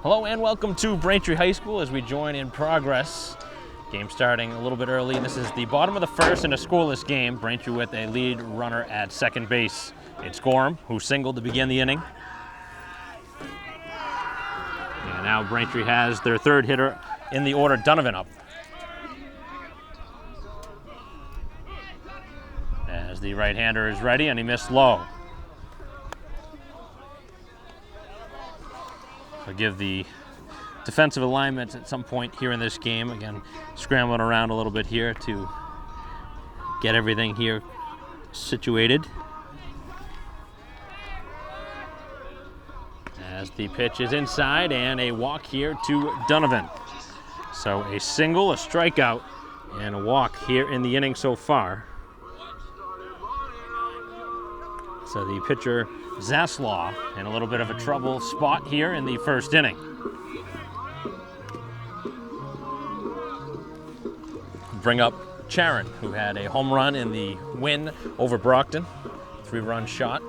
Hello and welcome to Braintree High School as we join in progress. Game starting a little bit early. This is the bottom of the first in a scoreless game. Braintree with a lead runner at second base. It's Gorham who singled to begin the inning. And now Braintree has their third hitter in the order, Donovan, up. As the right-hander is ready and he missed low. I'll give the defensive alignment at some point here in this game. Again, scrambling around a little bit here to get everything here situated. As the pitch is inside and a walk here to Donovan. So a single, a strikeout, and a walk here in the inning so far. So the pitcher, Zaslaw, in a little bit of a trouble spot here in the first inning. Bring up Charon, who had a home run in the win over Brockton. 3-run shot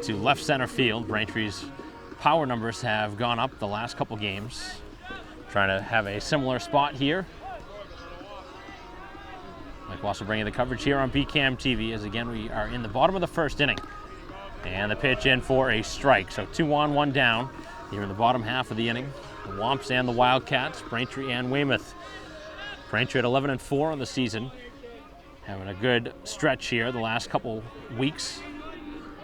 to left center field. Braintree's power numbers have gone up the last couple games. Trying to have a similar spot here. Mike also bringing the coverage here on BCAM TV as again we are in the bottom of the first inning. And the pitch in for a strike. So 2 on, 1 down here in the bottom half of the inning. The Wamps and the Wildcats, Braintree and Weymouth. Braintree at 11-4 on the season. Having a good stretch here the last couple weeks.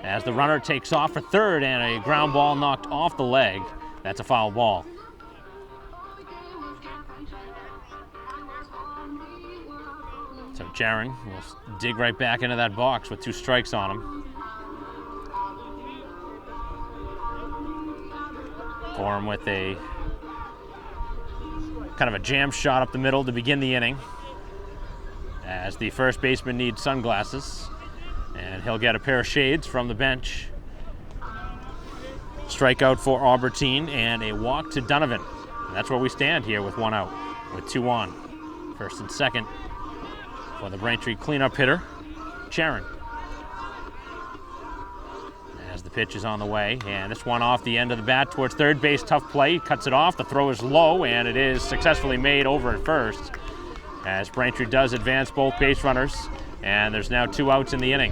As the runner takes off for third and a ground ball knocked off the leg. That's a foul ball. So Jaron will dig right back into that box with 2 strikes on him. Gorham with a kind of a jam shot up the middle to begin the inning. As the first baseman needs sunglasses. And he'll get a pair of shades from the bench. Strikeout for Albertine and a walk to Donovan. And that's where we stand here with 1 out, with 2 on. First and second for the Braintree cleanup hitter, Charon. As the pitch is on the way, and this one off the end of the bat towards third base, tough play, cuts it off, the throw is low, and it is successfully made over at first. As Braintree does advance both base runners, and there's now 2 outs in the inning.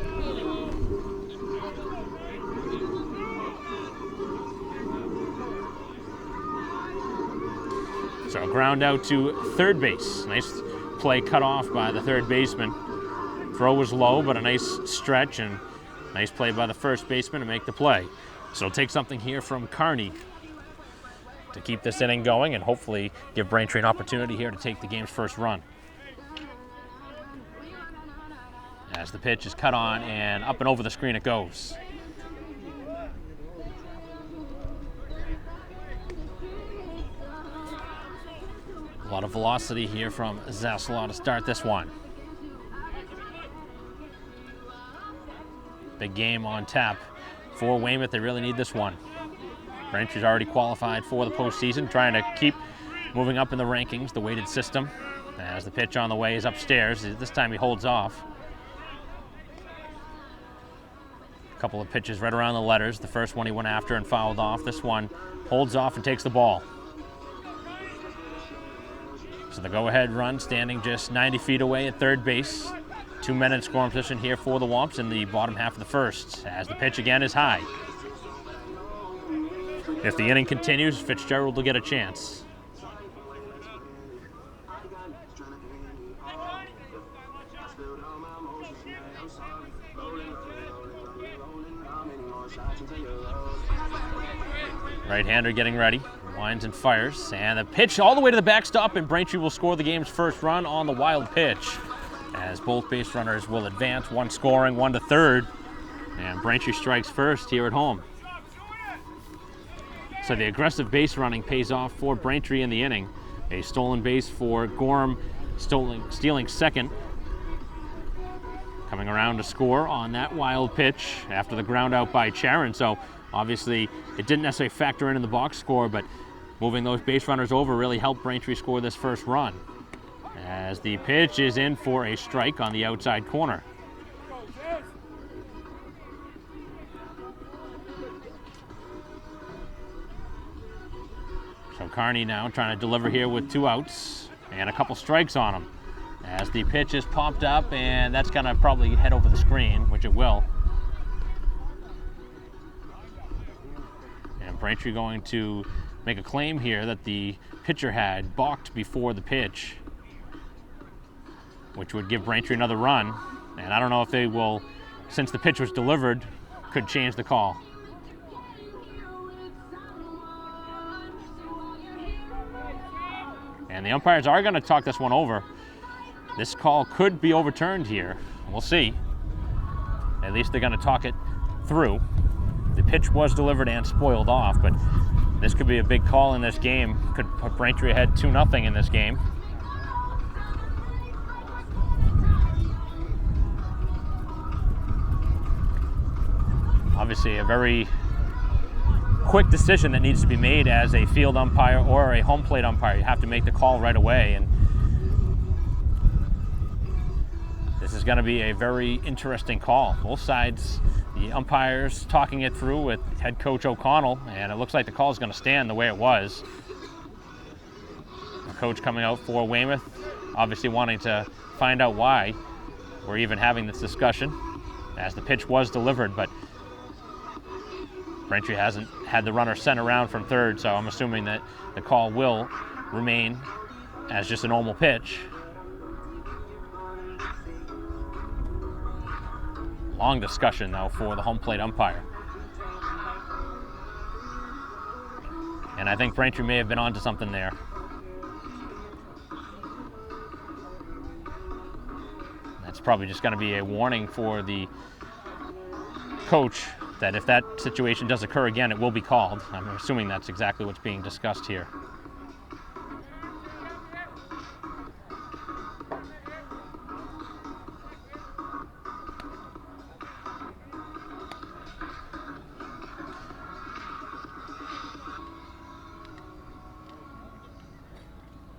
So ground out to third base. Nice play cut off by the third baseman. Throw was low, but a nice stretch and nice play by the first baseman to make the play. So it'll take something here from Kearney to keep this inning going and hopefully give Braintree an opportunity here to take the game's first run. As the pitch is cut on and up and over the screen it goes. A lot of velocity here from Zaslaw to start this one. Big game on tap for Weymouth. They really need this one. Braintree's already qualified for the postseason, trying to keep moving up in the rankings, the weighted system. As the pitch on the way is upstairs. This time he holds off. A couple of pitches right around the letters. The first one he went after and fouled off. This one holds off and takes the ball. So the go-ahead run standing just 90 feet away at third base. 2 men in scoring position here for the Wamps in the bottom half of the first, as the pitch again is high. If the inning continues, Fitzgerald will get a chance. Right-hander getting ready, winds and fires, and the pitch all the way to the backstop, and Braintree will score the game's first run on the wild pitch. As both base runners will advance, one scoring, one to third. And Braintree strikes first here at home. So the aggressive base running pays off for Braintree in the inning. A stolen base for Gorham, stealing second. Coming around to score on that wild pitch after the ground out by Charon. So obviously it didn't necessarily factor in the box score, but moving those base runners over really helped Braintree score this first run. As the pitch is in for a strike on the outside corner. Carney now trying to deliver here with 2 outs and a couple strikes on him. As the pitch is popped up, and that's going to probably head over the screen, which it will. And Braintree going to make a claim here that the pitcher had balked before the pitch, which would give Braintree another run. And I don't know if they will, since the pitch was delivered, could change the call. And the umpires are going to talk this one over. This call could be overturned here. We'll see. At least they're going to talk it through. The pitch was delivered and spoiled off, but this could be a big call in this game. Could put Braintree ahead 2-0 in this game. Obviously a very quick decision that needs to be made as a field umpire or a home plate umpire. You have to make the call right away, and this is going to be a very interesting call. Both sides, the umpires talking it through with head coach O'Connell, and it looks like the call is going to stand the way it was. The coach coming out for Weymouth, obviously wanting to find out why we're even having this discussion, as the pitch was delivered, but Braintree hasn't had the runner sent around from third, so I'm assuming that the call will remain as just a normal pitch. Long discussion, though, for the home plate umpire. And I think Braintree may have been onto something there. That's probably just going to be a warning for the coach that if that situation does occur again, it will be called. I'm assuming that's exactly what's being discussed here.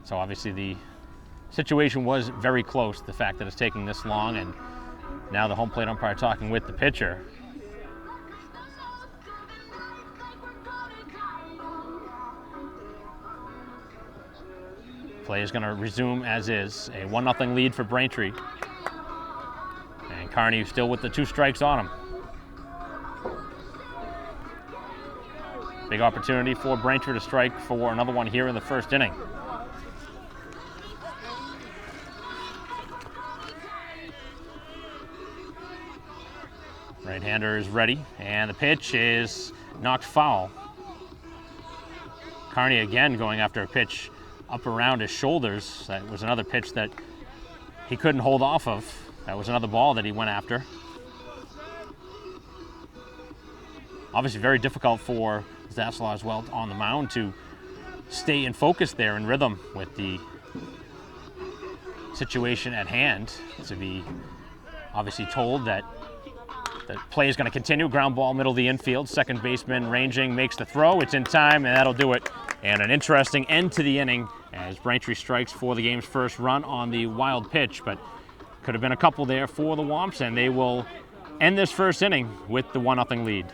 So obviously the situation was very close, the fact that it's taking this long, and now the home plate umpire talking with the pitcher. Play is going to resume as is. A 1-0 lead for Braintree. And Carney still with the 2 strikes on him. Big opportunity for Braintree to strike for another one here in the first inning. Right-hander is ready, and the pitch is knocked foul. Carney again going after a pitch up around his shoulders. That was another pitch that he couldn't hold off of. That was another ball that he went after. Obviously very difficult for Zaslaw as well on the mound to stay in focus there in rhythm with the situation at hand. To be obviously told that the play is going to continue. Ground ball, middle of the infield. Second baseman ranging, makes the throw. It's in time, and that'll do it. And an interesting end to the inning as Braintree strikes for the game's first run on the wild pitch, but could have been a couple there for the Wamps, and they will end this first inning with the 1-0 lead.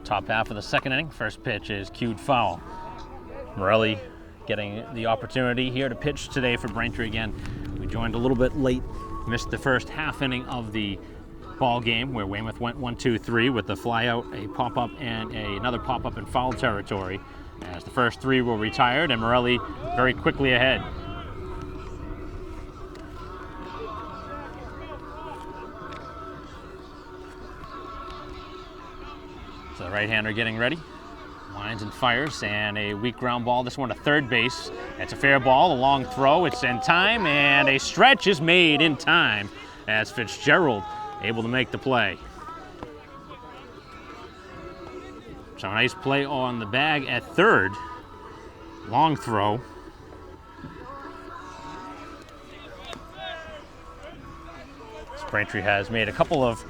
Top half of the second inning. First pitch is cued foul. Morelli getting the opportunity here to pitch today for Braintree again. We joined a little bit late, missed the first half inning of the ball game where Weymouth went 1-2-3 with the fly out, a pop-up, and another pop-up in foul territory, as the first 3 were retired and Morelli very quickly ahead. So the right-hander getting ready. Lines and fires, and a weak ground ball. This one to third base. It's a fair ball, a long throw. It's in time, and a stretch is made in time as Fitzgerald able to make the play. So a nice play on the bag at third. Long throw. Braintree has made a couple of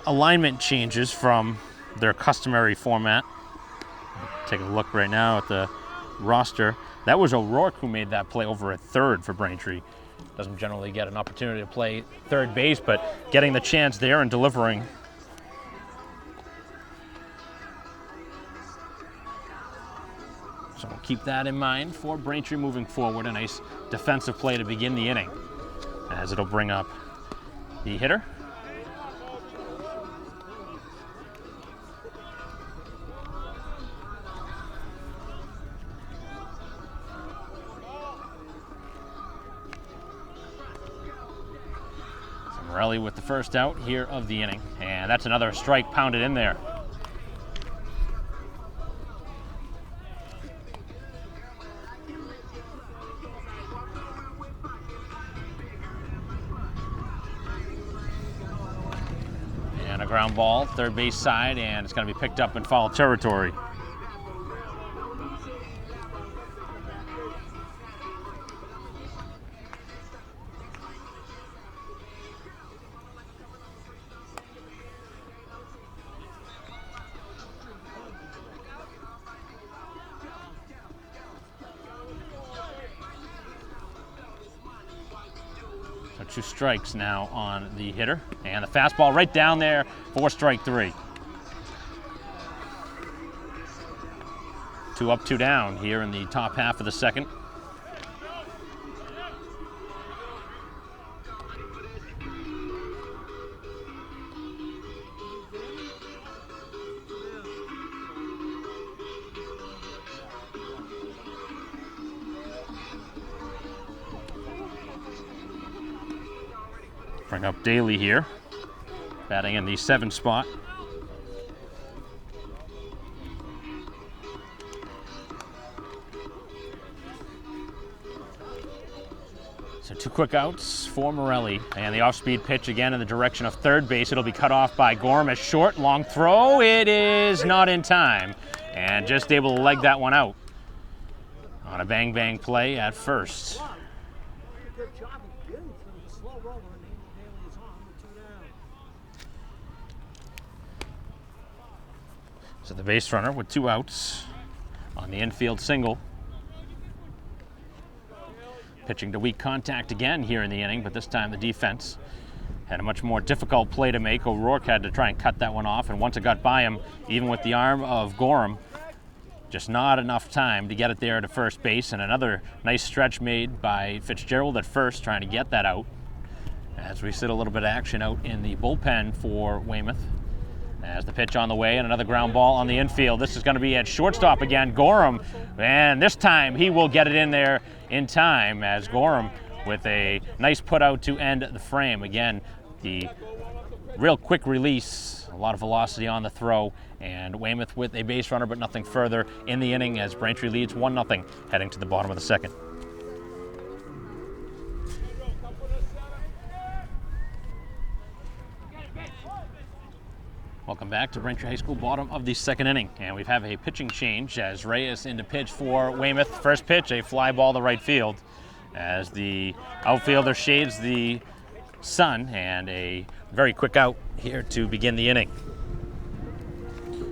alignment changes from their customary format. Take a look right now at the roster. That was O'Rourke who made that play over at third for Braintree. Doesn't generally get an opportunity to play third base, but getting the chance there and delivering. So we'll keep that in mind for Braintree moving forward. A nice defensive play to begin the inning, as it'll bring up the hitter. Morelli with the first out here of the inning, and that's another strike pounded in there. And a ground ball, third base side, and it's going to be picked up in foul territory. So 2 strikes now on the hitter, and the fastball right down there for strike 3. 2 up, 2 down here in the top half of the second. Bring up Daly here, batting in the 7th spot. So 2 quick outs for Morelli, and the off-speed pitch again in the direction of third base. It'll be cut off by Gorham. A short, long throw. It is not in time, and just able to leg that one out on a bang-bang play at first. So the base runner with 2 outs on the infield single. Pitching to weak contact again here in the inning, but this time the defense had a much more difficult play to make. O'Rourke had to try and cut that one off, and once it got by him, even with the arm of Gorham, just not enough time to get it there to first base. And another nice stretch made by Fitzgerald at first, trying to get that out. As we sit a little bit of action out in the bullpen for Weymouth. As the pitch on the way, and another ground ball on the infield. This is going to be at shortstop again, Gorham, and this time he will get it in there in time, as Gorham with a nice put out to end the frame. Again, the real quick release, a lot of velocity on the throw, and Weymouth with a base runner but nothing further in the inning as Braintree leads 1-0 heading to the bottom of the second. Welcome back to Braintree High School, bottom of the second inning. And we have a pitching change as Reyes in to pitch for Weymouth. First pitch, a fly ball to right field as the outfielder shades the sun, and a very quick out here to begin the inning.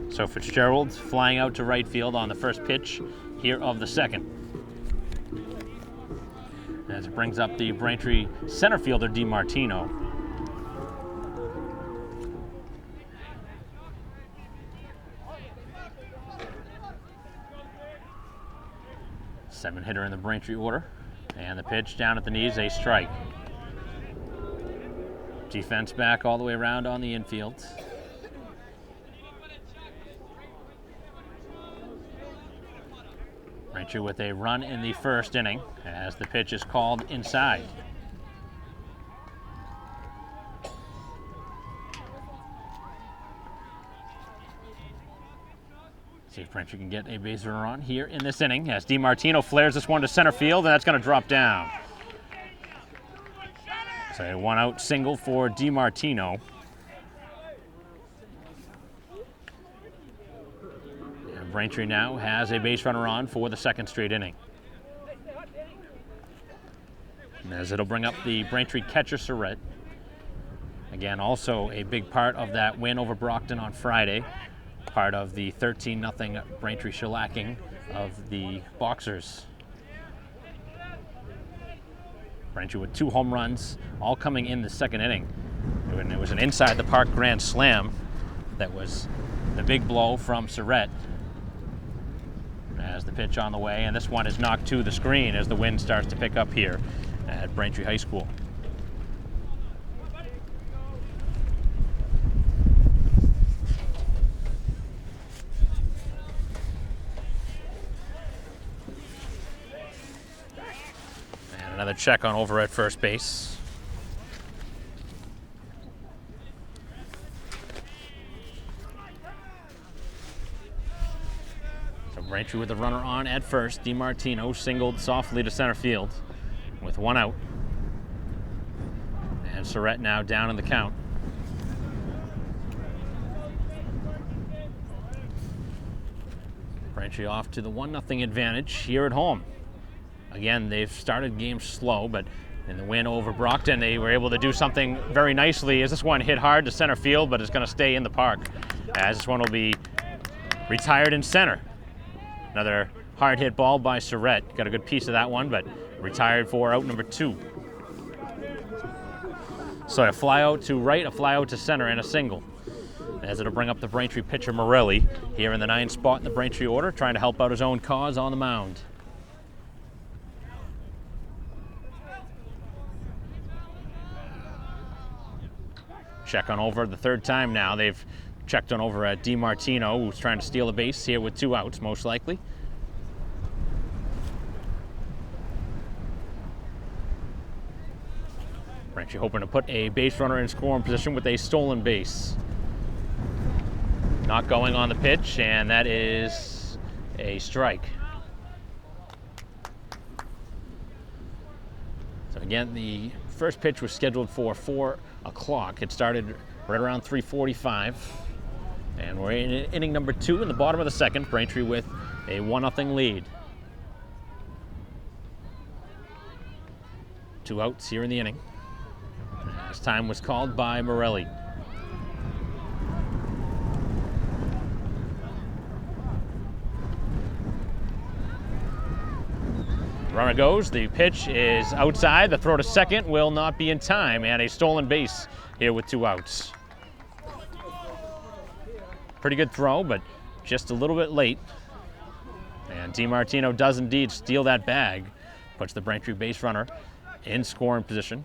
So Fitzgerald flying out to right field on the first pitch here of the second. As it brings up the Braintree center fielder, DiMartino. Seven hitter in the Braintree order, and the pitch down at the knees, a strike. Defense back all the way around on the infield. Braintree with a run in the first inning as the pitch is called inside. See if Braintree can get a base runner on here in this inning as DiMartino flares this one to center field, and that's going to drop down. So a 1-out single for DiMartino. And Braintree now has a base runner on for the second straight inning. And as it'll bring up the Braintree catcher, Surrett. Again, also a big part of that win over Brockton on Friday. Part of the 13-0 Braintree shellacking of the Boxers. Braintree with 2 home runs, all coming in the second inning. And it was an inside the park grand slam that was the big blow from Surrett. As the pitch on the way, and this one is knocked to the screen as the wind starts to pick up here at Braintree High School. And another check on over at first base. Braintree with the runner on at first. DiMartino singled softly to center field with 1 out. And Surrett now down in the count. Braintree off to the 1-0 advantage here at home. Again, they've started games slow, but in the win over Brockton, they were able to do something very nicely as this one hit hard to center field, but it's going to stay in the park as this one will be retired in center. Another hard hit ball by Surrett. Got a good piece of that one, but retired for out number 2. So a fly out to right, a fly out to center, and a single. As it'll bring up the Braintree pitcher Morelli here in the 9th spot in the Braintree order, trying to help out his own cause on the mound. Check on over the 3rd time now. They've checked on over at DiMartino, who's trying to steal a base here with 2 outs, most likely. Braintree hoping to put a base runner in scoring position with a stolen base. Not going on the pitch, and that is a strike. So again, the first pitch was scheduled for 4 o'clock. It started right around 3:45. And we're in inning number 2 in the bottom of the 2nd. Braintree with a 1-0 lead. 2 outs here in the inning. As time was called by Morelli. Runner goes, the pitch is outside. The throw to second will not be in time, and a stolen base here with 2 outs. Pretty good throw, but just a little bit late. And DiMartino does indeed steal that bag. Puts the Braintree base runner in scoring position.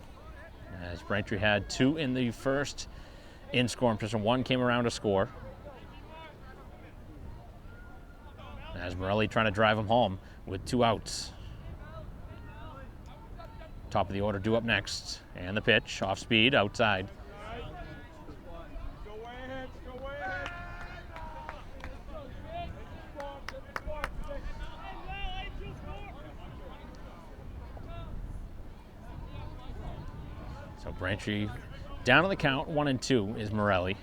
As Braintree had 2 in the first in scoring position. 1 came around to score. As Morelli trying to drive him home with 2 outs. Top of the order due up next. And the pitch, off speed, outside. So Braintree down on the count, 1-2 is Morelli,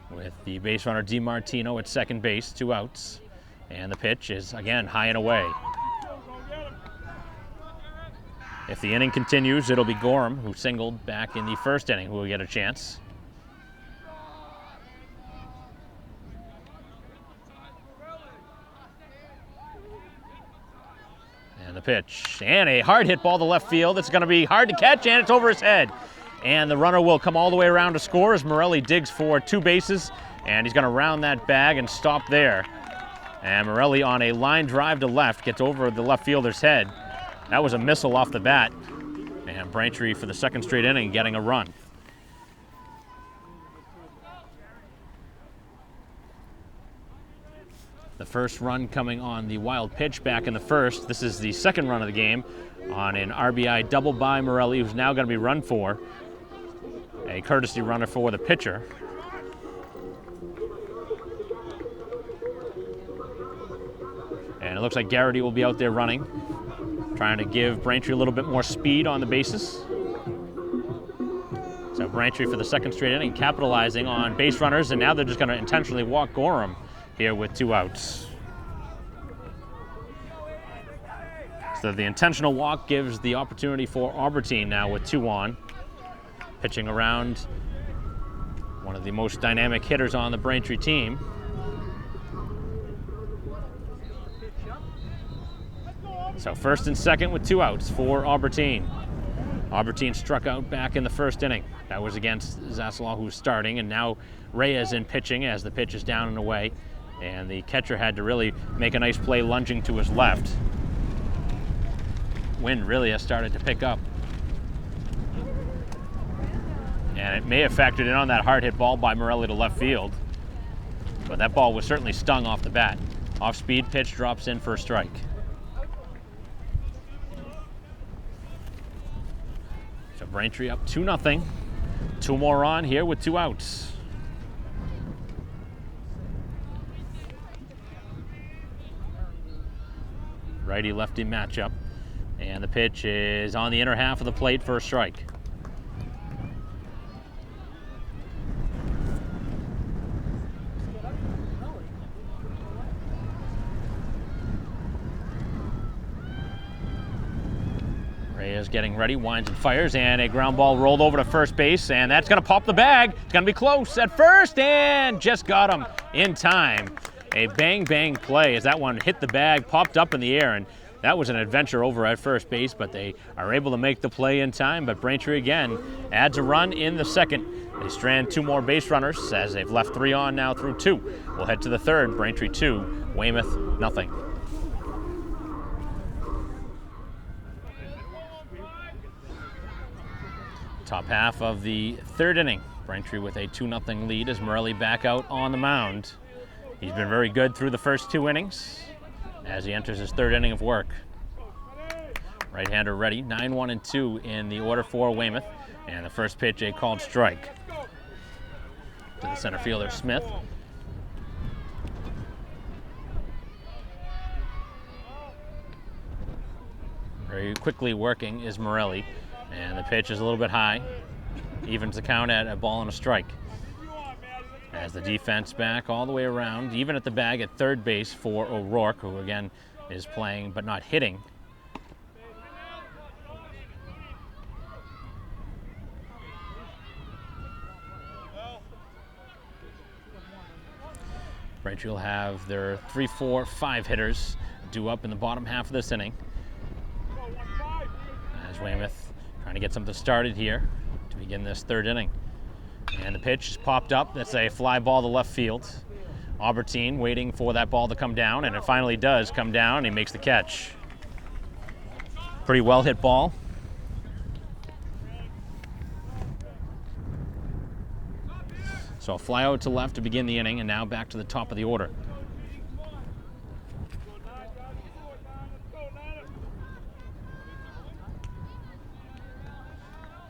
with the base runner DiMartino at second base, 2 outs. And the pitch is, again, high and away. If the inning continues, it'll be Gorham, who singled back in the first inning, who will get a chance. And the pitch, and a hard hit ball to left field. It's going to be hard to catch, and it's over his head. And the runner will come all the way around to score as Morelli digs for 2 bases, and he's going to round that bag and stop there. And Morelli on a line drive to left gets over the left fielder's head. That was a missile off the bat. And Braintree for the 2nd straight inning getting a run. The first run coming on the wild pitch back in the 1st. This is the 2nd run of the game on an RBI double by Morelli, who's now going to be run for. A courtesy runner for the pitcher. And it looks like Garrity will be out there running, trying to give Braintree a little bit more speed on the bases. So Braintree for the 2nd straight inning capitalizing on base runners, and now they're just going to intentionally walk Gorham here with 2 outs. So the intentional walk gives the opportunity for Albertine now with 2 on. Pitching around one of the most dynamic hitters on the Braintree team. So 1st and 2nd with 2 outs for Albertine. Albertine struck out back in the first inning. That was against Zaslaw, who's starting, and now Reyes in pitching as the pitch is down and away. And the catcher had to really make a nice play lunging to his left. Wind really has started to pick up. And it may have factored in on that hard hit ball by Morelli to left field. But that ball was certainly stung off the bat. Off-speed pitch drops in for a strike. So Braintree up 2-0. 2 more on here with 2 outs. Righty-lefty matchup. And the pitch is on the inner half of the plate for a strike. Reyes getting ready, winds and fires, and a ground ball rolled over to first base, and that's going to pop the bag. It's going to be close at first, and just got him in time. A bang-bang play as that one hit the bag, popped up in the air, and that was an adventure over at first base, but they are able to make the play in time. But Braintree again adds a run in the second. They strand 2 more base runners as they've left 3 on now through 2. We'll head to the third. Braintree 2, Weymouth nothing. Top half of the third inning. Braintree with a 2-0 lead as Morelli back out on the mound. He's been very good through the first 2 innings as he enters his third inning of work. Right-hander ready, 9-1-2 in the order for Weymouth. And the first pitch, a called strike to the center fielder, Smith. Very quickly working is Morelli. And the pitch is a little bit high. Evens the count at a ball and a strike. As the defense back all the way around, even at the bag at third base for O'Rourke, who again is playing but not hitting. Braintree will have their 3, 4, 5 hitters due up in the bottom half of this inning. As Weymouth trying to get something started here to begin this third inning. And the pitch is popped up. That's a fly ball to left field. Albertine waiting for that ball to come down, and it finally does come down, and he makes the catch. Pretty well hit ball. So a fly out to left to begin the inning, and now back to the top of the order.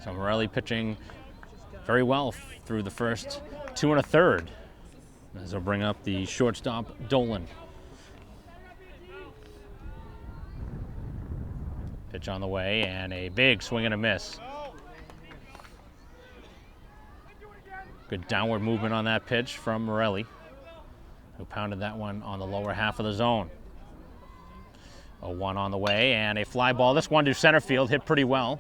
So Morelli pitching very well through the first 2 1/3. As they'll bring up the shortstop, Dolan. Pitch on the way, and a big swing and a miss. Good downward movement on that pitch from Morelli, who pounded that one on the lower half of the zone. 0-1 on the way, and a fly ball. This one to center field, hit pretty well.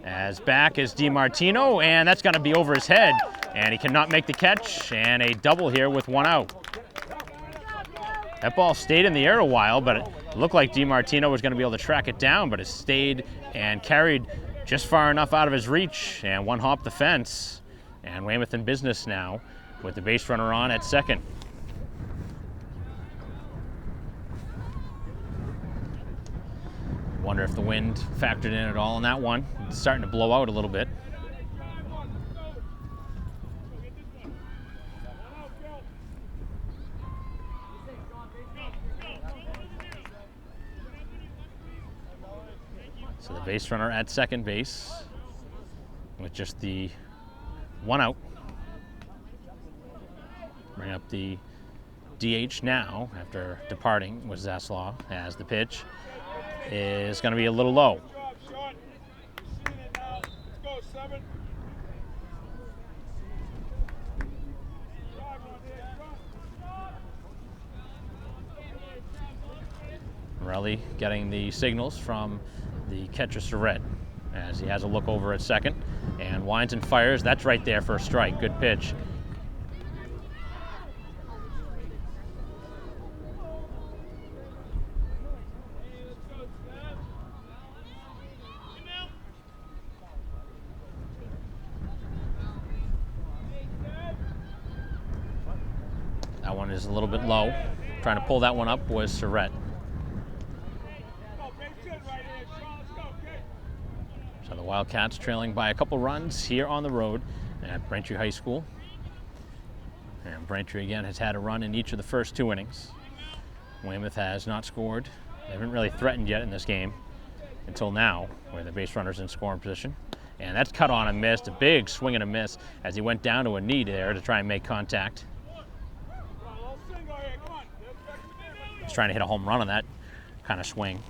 As back is DiMartino, and that's going to be over his head, and he cannot make the catch, and a double here with 1 out. That ball stayed in the air a while, but it looked like DiMartino was going to be able to track it down, but it stayed and carried just far enough out of his reach, and one hop the fence. And Weymouth in business now with the base runner on at second. Wonder if the wind factored in at all on that one. It's starting to blow out a little bit. So the base runner at second base with just the 1 out. Bring up the DH now after departing with Zaslaw, as the pitch is going to be a little low. Morelli getting the signals from the catcher Surrett as he has a look over at second and winds and fires. That's right there for a strike. Good pitch. is a little bit low. Trying to pull that one up was Surrett. So the Wildcats trailing by a couple runs here on the road at Braintree High School. And Braintree again has had a run in each of the first 2 innings. Weymouth has not scored. They haven't really threatened yet in this game until now, where the base runner's in scoring position. And that's cut on and missed, a big swing and a miss as he went down to a knee there to try and make contact. He's trying to hit a home run on that kind of swing.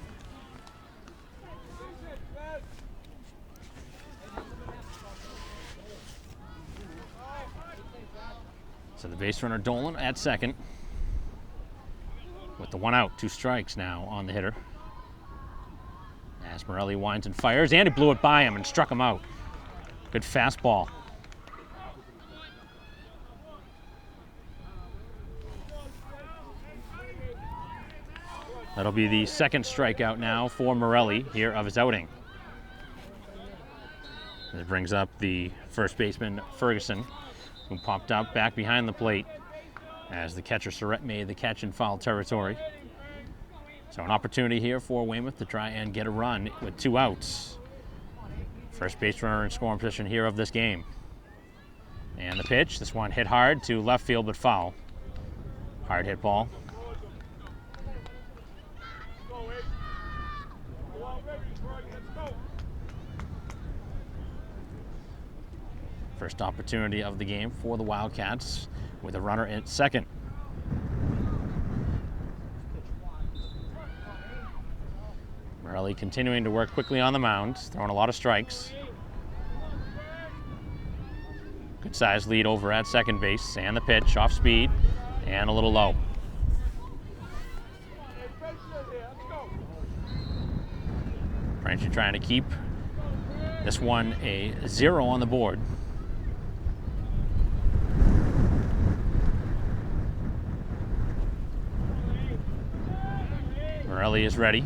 So the base runner Dolan at second with the 1 out, 2 strikes now on the hitter. As Morelli winds and fires, and he blew it by him and struck him out. Good fastball. That'll be the second strikeout now for Morelli here of his outing. It brings up the first baseman Ferguson, who popped up back behind the plate as the catcher Surrett made the catch in foul territory. So an opportunity here for Weymouth to try and get a run with 2 outs. First base runner in scoring position here of this game. And the pitch, this one hit hard to left field but foul. Hard hit ball. First opportunity of the game for the Wildcats with a runner at second. Morelli continuing to work quickly on the mound, throwing a lot of strikes. Good size lead over at second base, and the pitch off speed and a little low. Braintree trying to keep this one a 0 on the board. Morelli is ready.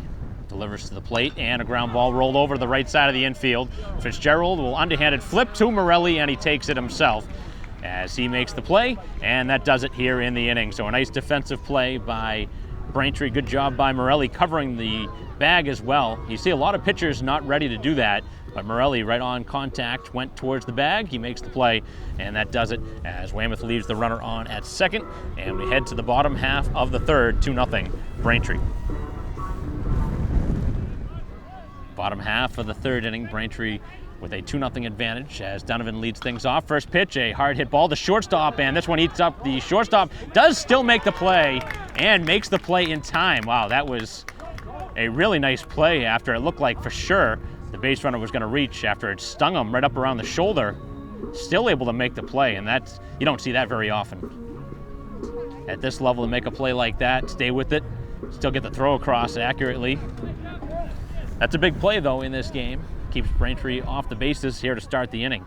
Delivers to the plate, and a ground ball rolled over to the right side of the infield. Fitzgerald will underhanded flip to Morelli, and he takes it himself as he makes the play, and that does it here in the inning. So a nice defensive play by Braintree. Good job by Morelli covering the bag as well. You see a lot of pitchers not ready to do that, but Morelli right on contact went towards the bag. He makes the play, and that does it as Weymouth leaves the runner on at second, and we head to the bottom half of the third, 2-0 Braintree. Bottom half of the third inning, Braintree with a 2-0 advantage as Donovan leads things off. First pitch, a hard hit ball to shortstop, and this one eats up the shortstop. Does still make the play and makes the play in time. Wow, that was a really nice play after it looked like for sure the base runner was going to reach after it stung him right up around the shoulder. Still able to make the play, and that's, you don't see that very often. At this level to make a play like that, stay with it, still get the throw across accurately. That's a big play, though, in this game. Keeps Braintree off the bases here to start the inning.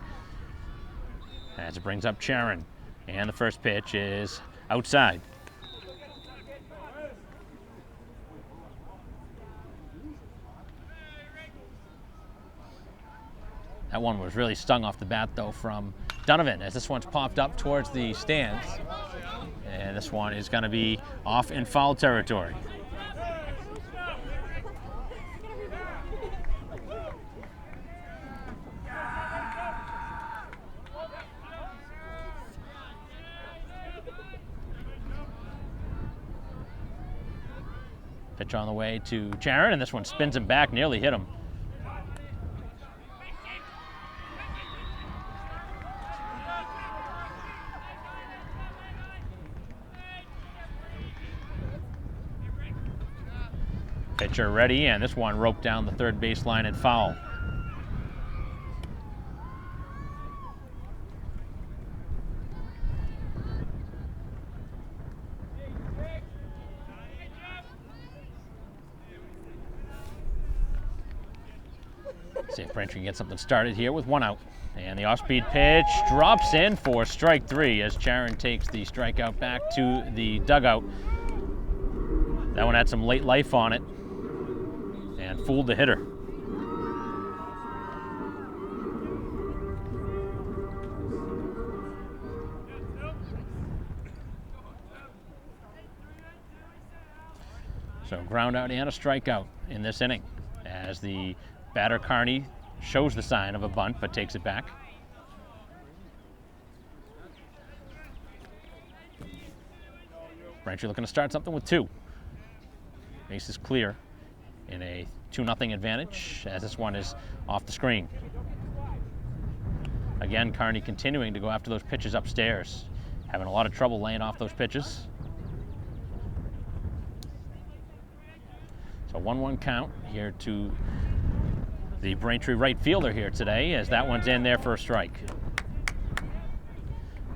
As it brings up Charon. And the first pitch is outside. That one was really stung off the bat, though, from Donovan, as this one's popped up towards the stands. And this one is going to be off in foul territory. Pitch on the way to Charon, and this one spins him back, nearly hit him. Pitcher ready, and this one roped down the third baseline and foul. See if Braintree can get something started here with 1 out. And the off-speed pitch drops in for strike 3 as Charon takes the strikeout back to the dugout. That one had some late life on it and fooled the hitter. So ground out and a strikeout in this inning as the batter Carney shows the sign of a bunt but takes it back. Braintree looking to start something with 2. Base is clear in a 2-0 advantage as this one is off the screen. Again, Carney continuing to go after those pitches upstairs, having a lot of trouble laying off those pitches. So 1-1 count here to the Braintree right fielder here today as that one's in there for a strike.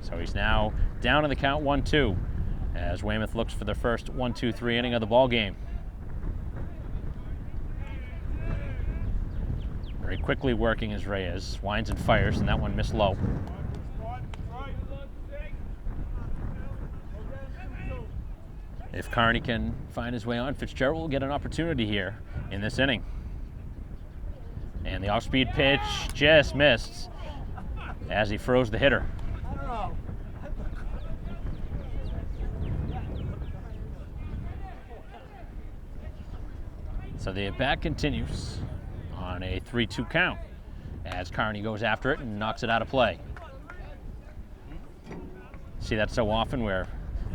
So he's now down in the count 1-2 as Weymouth looks for their first 1-2-3 inning of the ball game. Very quickly working as Reyes winds and fires, and that one missed low. If Carney can find his way on, Fitzgerald will get an opportunity here in this inning. And the off-speed pitch just missed as he froze the hitter. So the at-bat continues on a 3-2 count as Carney goes after it and knocks it out of play. See that so often where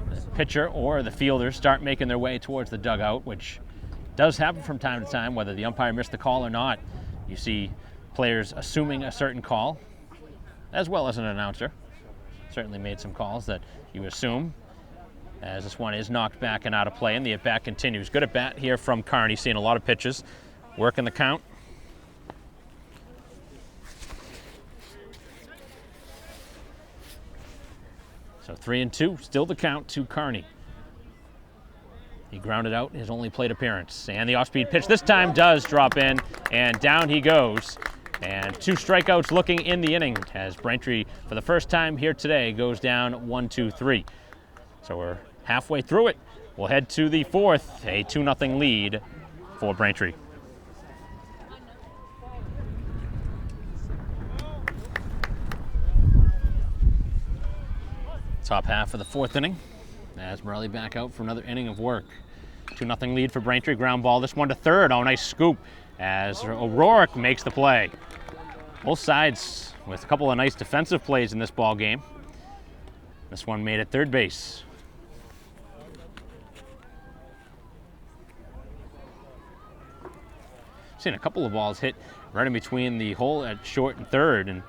the pitcher or the fielder start making their way towards the dugout, which does happen from time to time, whether the umpire missed the call or not. You see players assuming a certain call, as well as an announcer. Certainly made some calls that you assume, as this one is knocked back and out of play, and the at-bat continues. Good at-bat here from Carney, seeing a lot of pitches, working the count. So 3-2, still the count to Carney. He grounded out his only plate appearance. And the off-speed pitch this time does drop in, and down he goes. And 2 strikeouts looking in the inning as Braintree, for the first time here today, goes down 1-2-3. So we're halfway through it. We'll head to the 4th, a 2-0 lead for Braintree. Top half of the 4th inning as Morelli back out for another inning of work. 2-0 lead for Braintree, ground ball. This one to third. Oh, nice scoop as O'Rourke makes the play. Both sides with a couple of nice defensive plays in this ball game. This one made at third base. Seen a couple of balls hit right in between the hole at short and third, and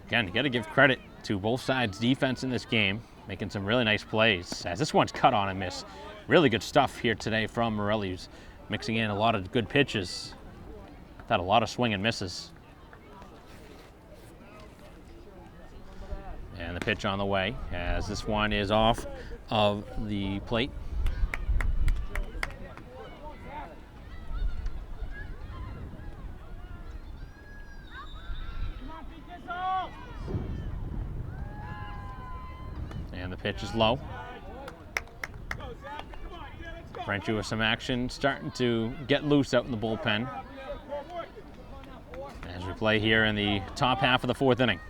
again, you got to give credit to both sides' defense in this game, making some really nice plays. As this one's cut on and miss. Really good stuff here today from Morelli, who's mixing in a lot of good pitches. Had a lot of swing and misses. And the pitch on the way as this one is off of the plate. And the pitch is low. Braintree with some action, starting to get loose out in the bullpen as we play here in the top half of the 4th inning.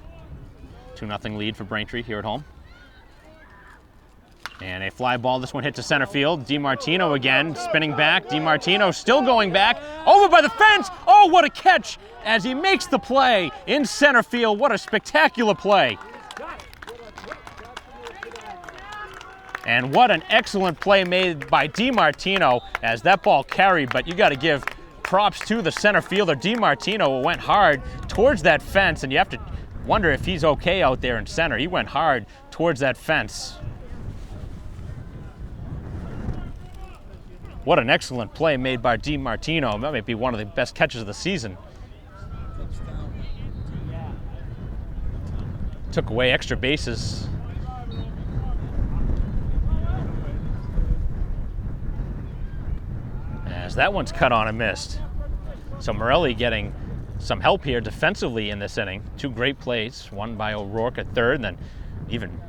2-0 lead for Braintree here at home. And a fly ball, this one hit to center field. DiMartino again, spinning back. DiMartino still going back, over by the fence. Oh, what a catch as he makes the play in center field. What a spectacular play. And what an excellent play made by DiMartino as that ball carried, but you got to give props to the center fielder. DiMartino went hard towards that fence, and you have to wonder if he's okay out there in center. He went hard towards that fence. What an excellent play made by DiMartino. That might be one of the best catches of the season. Took away extra bases. As that one's cut on and missed. So Morelli getting some help here defensively in this inning. 2 great plays, one by O'Rourke at third, and then even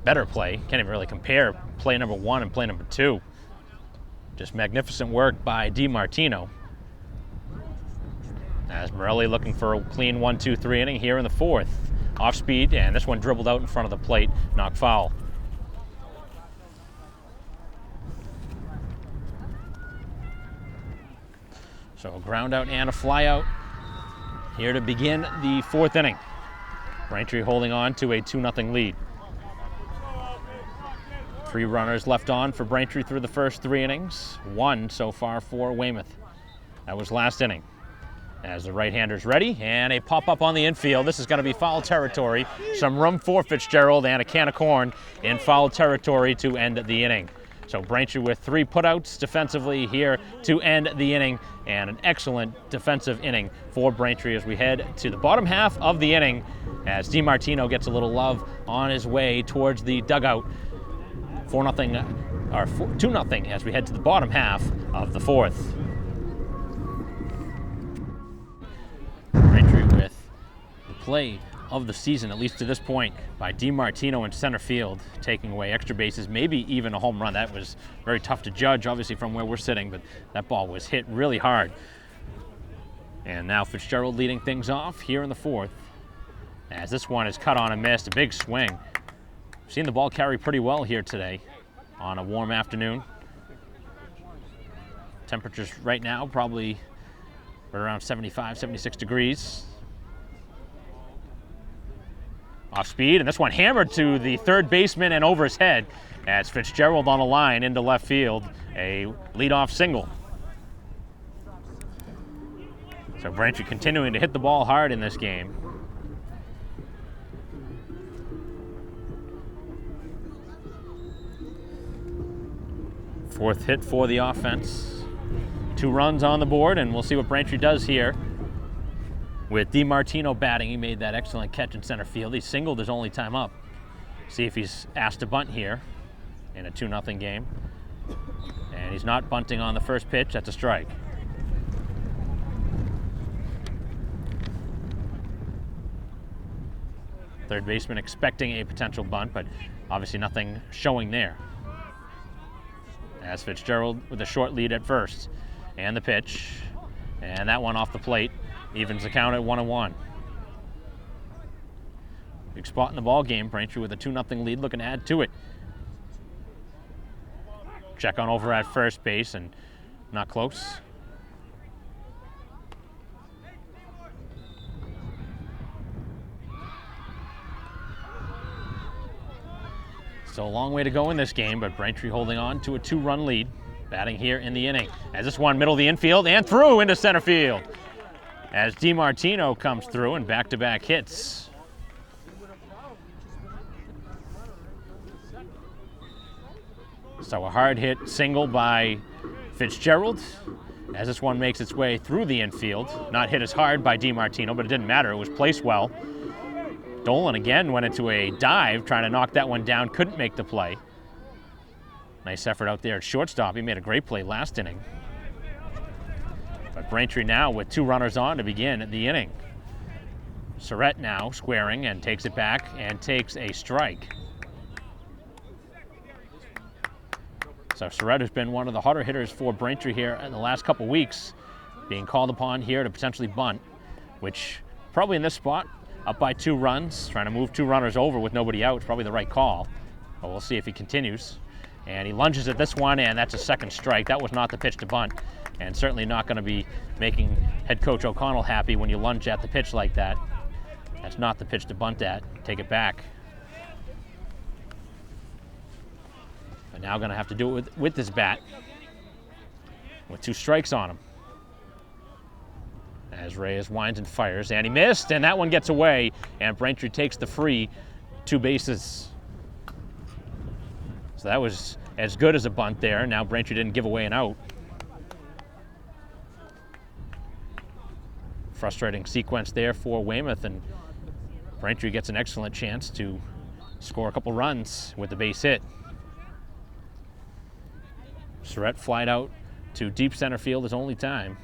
better play. Can't even really compare play number 1 and play number 2. Just magnificent work by DiMartino. As Morelli looking for a clean 1-2-3 inning here in the 4th. Off speed, and this one dribbled out in front of the plate, knocked foul. So a ground out and a fly out here to begin the fourth inning. Braintree holding on to a 2-0 lead. 3 runners left on for Braintree through the first 3 innings. 1 so far for Weymouth. That was last inning. As the right-hander's ready, and a pop-up on the infield. This is going to be foul territory. Some room for Fitzgerald and a can of corn in foul territory to end the inning. So Braintree with 3 putouts defensively here to end the inning, and an excellent defensive inning for Braintree as we head to the bottom half of the inning as DiMartino gets a little love on his way towards the dugout. 2-0 as we head to the bottom half of the fourth. Braintree with the play of the season, at least to this point, by DiMartino in center field, taking away extra bases, maybe even a home run. That was very tough to judge, obviously, from where we're sitting, but that ball was hit really hard. And now Fitzgerald leading things off here in the fourth, as this one is cut on and missed. A big swing. We've seen the ball carry pretty well here today on a warm afternoon. Temperatures right now probably around 75, 76 degrees. Off speed, and this one hammered to the third baseman and over his head as Fitzgerald on a line into left field, a leadoff single. So Braintree continuing to hit the ball hard in this game. Fourth hit for the offense. 2 runs on the board, and we'll see what Braintree does here. With DiMartino batting, he made that excellent catch in center field. He singled his only time up. See if he's asked to bunt here in a 2-0 game. And he's not bunting on the first pitch. That's a strike. Third baseman expecting a potential bunt, but obviously nothing showing there. As Fitzgerald with a short lead at first. And the pitch. And that one off the plate. Evens the count at 1-1. Big spot in the ball game. Braintree with a 2-0 lead, looking to add to it. Check on over at first base and not close. Still a long way to go in this game, but Braintree holding on to a 2-run lead. Batting here in the inning. As this one middle of the infield and through into center field. As DiMartino comes through and back-to-back hits. So a hard hit single by Fitzgerald as this one makes its way through the infield. Not hit as hard by DiMartino, but it didn't matter. It was placed well. Dolan again went into a dive trying to knock that one down. Couldn't make the play. Nice effort out there at shortstop. He made a great play last inning. But Braintree now with 2 runners on to begin the inning. Surratt now squaring and takes it back and takes a strike. So Surratt has been one of the harder hitters for Braintree here in the last couple weeks, being called upon here to potentially bunt, which probably in this spot, up by 2 runs, trying to move 2 runners over with nobody out, is probably the right call. But we'll see if he continues. And he lunges at this one, and that's a second strike. That was not the pitch to bunt, and certainly not going to be making head coach O'Connell happy when you lunge at the pitch like that. That's not the pitch to bunt at. Take it back. But now going to have to do it with his bat with 2 strikes on him. As Reyes winds and fires, and he missed, and that one gets away, and Braintree takes the free 2 bases. So that was as good as a bunt there. Now Braintree didn't give away an out. Frustrating sequence there for Weymouth, and Braintree gets an excellent chance to score a couple runs with the base hit. Surratt flied out to deep center field his only time.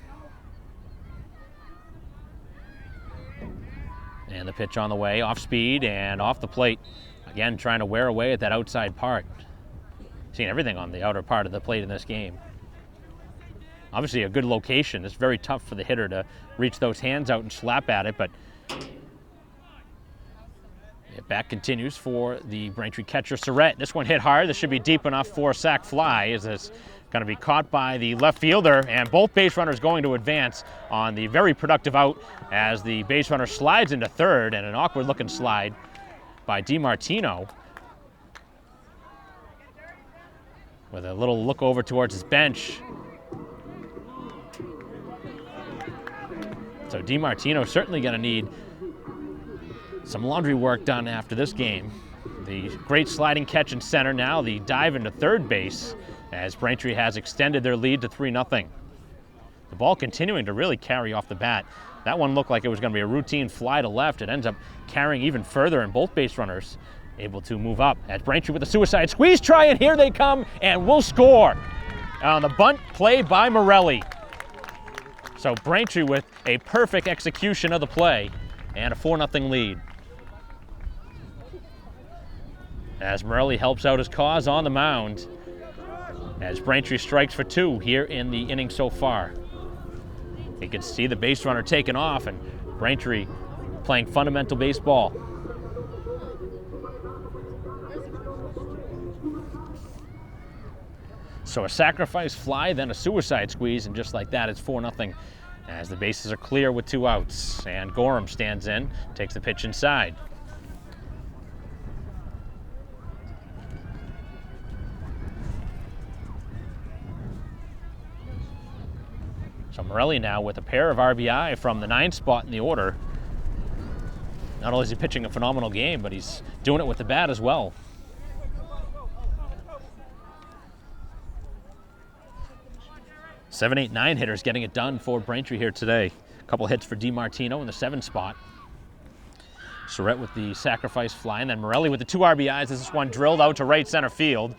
And the pitch on the way, off speed and off the plate. Again, trying to wear away at that outside part. Seen everything on the outer part of the plate in this game. Obviously a good location. It's very tough for the hitter to reach those hands out and slap at it, but the bat continues for the Braintree catcher, Surratt. This one hit hard. This should be deep enough for a sac fly as this Going to be caught by the left fielder, and both base runners going to advance on the very productive out as the base runner slides into third, and an awkward looking slide by DiMartino with a little look over towards his bench. So DiMartino certainly going to need some laundry work done after this game. The great sliding catch in center, now the dive into third base as Braintree has extended their lead to 3-0. The ball continuing to really carry off the bat. That one looked like it was going to be a routine fly to left. It ends up carrying even further, and both base runners able to move up. As Braintree with a suicide squeeze try, and here they come, and will score on the bunt play by Morelli. So Braintree with a perfect execution of the play and a 4-0 lead. As Morelli helps out his cause on the mound, as Braintree strikes for 2 here in the inning so far. You can see the base runner taking off, and Braintree playing fundamental baseball. So a sacrifice fly, then a suicide squeeze, and just like that, it's 4-0 as the bases are clear with 2 outs. And Gorham stands in, takes the pitch inside. So Morelli now with a pair of RBI from the 9th spot in the order. Not only is he pitching a phenomenal game, but he's doing it with the bat as well. Seven, 8, 9 hitters getting it done for Braintree here today. A couple hits for DiMartino in the 7th spot. Surrett with the sacrifice fly, and then Morelli with the 2 RBIs. This is one drilled out to right center field.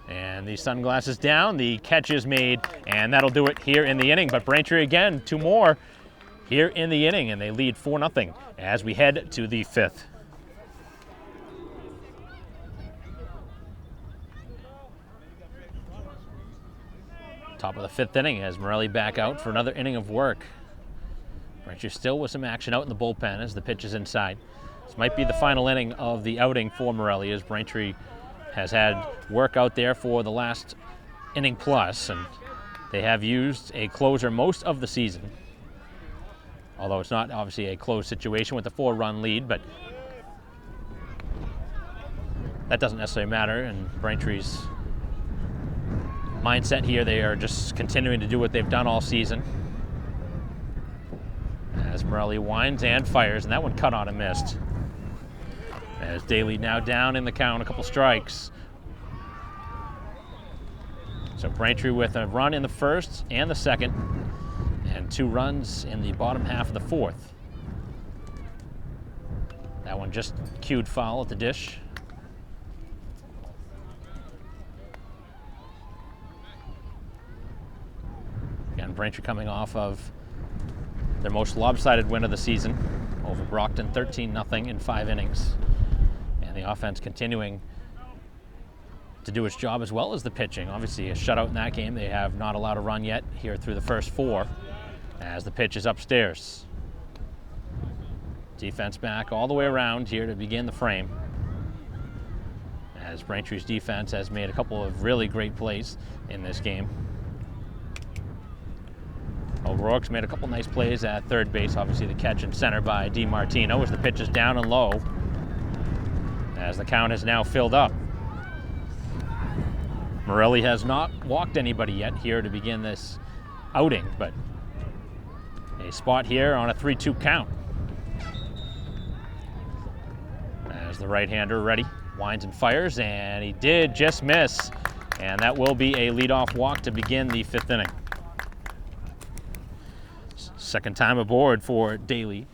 And the sunglasses down, the catch is made, and that'll do it here in the inning. But Braintree again, 2 more here in the inning, and they lead 4-0 as we head to the 5th. Top of the 5th inning as Morelli back out for another inning of work. Braintree still with some action out in the bullpen as the pitch is inside. This might be the final inning of the outing for Morelli, as Braintree has had work out there for the last inning plus, and they have used a closer most of the season. Although it's not obviously a close situation with a 4-run lead, but that doesn't necessarily matter. And Braintree's mindset here, they are just continuing to do what they've done all season. As Morelli winds and fires, and that one cut on and missed. As Daly now down in the count, a couple strikes. So Braintree with a run in the 1st and the 2nd, and 2 runs in the bottom half of the 4th. That one just cued foul at the dish. Again, Braintree coming off of their most lopsided win of the season over Brockton, 13-0 in 5 innings. And the offense continuing to do its job as well as the pitching. Obviously a shutout in that game. They have not allowed a run yet here through the first 4 as the pitch is upstairs. Defense back all the way around here to begin the frame, as Braintree's defense has made a couple of really great plays in this game. O'Rourke's made a couple nice plays at third base. Obviously the catch in center by DiMartino as the pitch is down and low, as the count has now filled up. Morelli has not walked anybody yet here to begin this outing, but a spot here on a 3-2 count. As the right-hander ready, winds and fires, and he did just miss. And that will be a leadoff walk to begin the 5th inning. Second time aboard for Daly.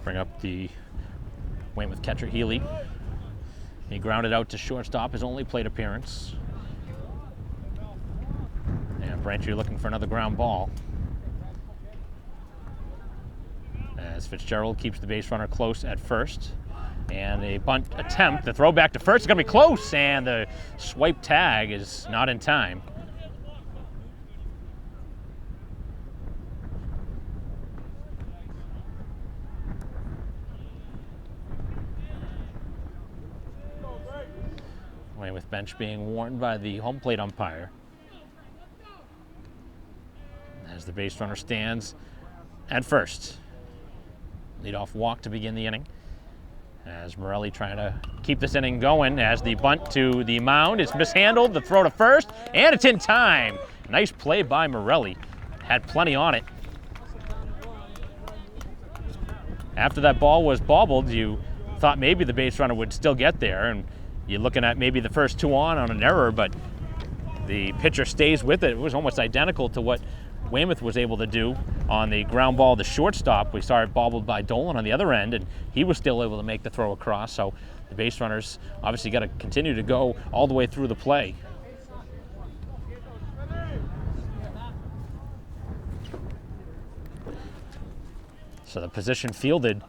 Bring up the Weymouth catcher, Healy. He grounded out to shortstop, his only plate appearance. And Braintree looking for another ground ball. As Fitzgerald keeps the base runner close at first. And a bunt attempt, the throw back to first is going to be close, and the swipe tag is not in time. Weymouth bench being warned by the home plate umpire. As the base runner stands at first. Leadoff walk to begin the inning. As Morelli trying to keep this inning going as the bunt to the mound is mishandled, the throw to first, and it's in time. Nice play by Morelli. Had plenty on it. After that ball was bobbled, you thought maybe the base runner would still get there, and you're looking at maybe the first two on an error, but the pitcher stays with it. It was almost identical to what Weymouth was able to do on the ground ball to shortstop. We saw it bobbled by Dolan on the other end, and he was still able to make the throw across. So the base runners obviously got to continue to go all the way through the play. So the position fielded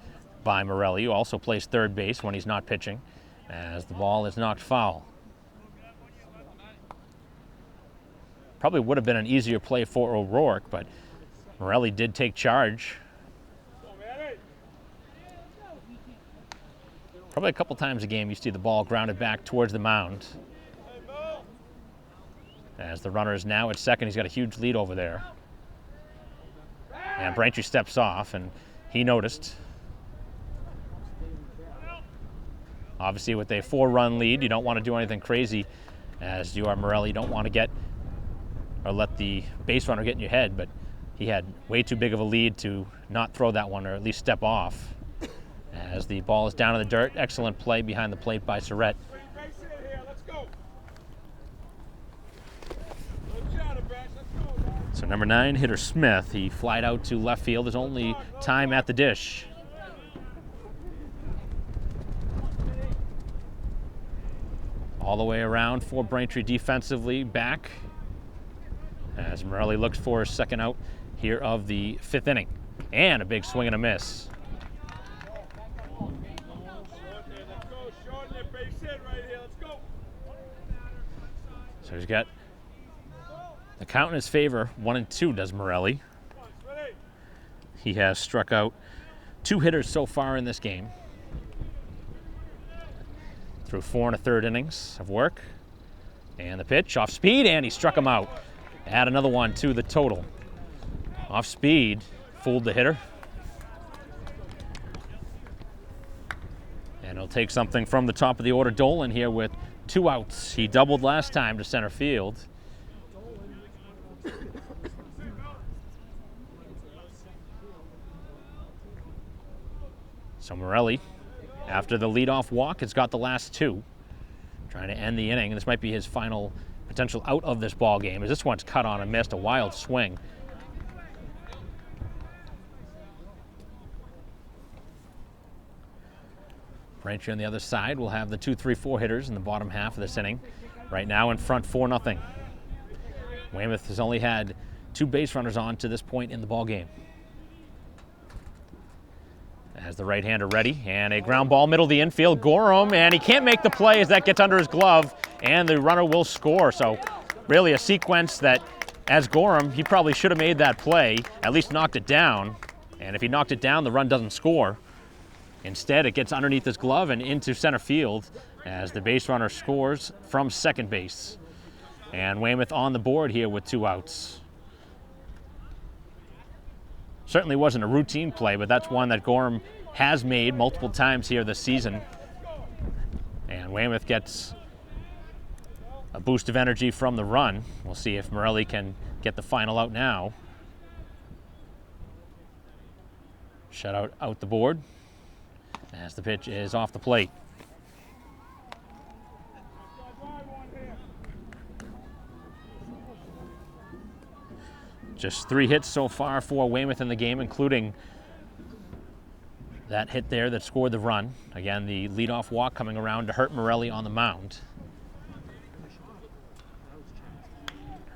by Morelli, who also plays third base when he's not pitching, as the ball is knocked foul. Probably would have been an easier play for O'Rourke, but Morelli did take charge. Probably a couple times a game you see the ball grounded back towards the mound. As the runner is now at second, he's got a huge lead over there. And Braintree steps off, and he noticed. Obviously with a 4-run lead, you don't want to do anything crazy as you are Morelli. You don't want to get or let the base runner get in your head, but he had way too big of a lead to not throw that one or at least step off. As the ball is down in the dirt, excellent play behind the plate by Surrett. So number 9, hitter Smith, he flied out to left field, his only time at the dish. All the way around for Braintree defensively, back. As Morelli looks for his second out here of the 5th inning. And a big swing and a miss. So he's got the count in his favor, 1-2 does Morelli. He has struck out 2 hitters so far in this game. Through 4 1/3 innings of work. And the pitch, off speed, and he struck him out. Add another one to the total. Off speed, fooled the hitter. And he'll take something from the top of the order. Dolan here with 2 outs. He doubled last time to center field. So Morelli, after the leadoff walk, has got the last 2. Trying to end the inning. This might be his final potential out of this ball game, as this one's cut on and missed, a wild swing. Braintree on the other side will have the 2, 3, 4 hitters in the bottom half of this inning. Right now in front 4-0. Weymouth has only had 2 base runners on to this point in the ball game. As the right-hander ready, and a ground ball middle of the infield, Gorham, and he can't make the play as that gets under his glove, and the runner will score. So really a sequence that, as Gorham, he probably should have made that play, at least knocked it down, and if he knocked it down, the run doesn't score. Instead, it gets underneath his glove and into center field as the base runner scores from second base. And Weymouth on the board here with 2 outs. Certainly wasn't a routine play, but that's one that Gorham has made multiple times here this season. And Weymouth gets a boost of energy from the run. We'll see if Morelli can get the final out now. Shutout out the board as the pitch is off the plate. Just 3 hits so far for Weymouth in the game, including that hit there that scored the run. Again, the leadoff walk coming around to hurt Morelli on the mound.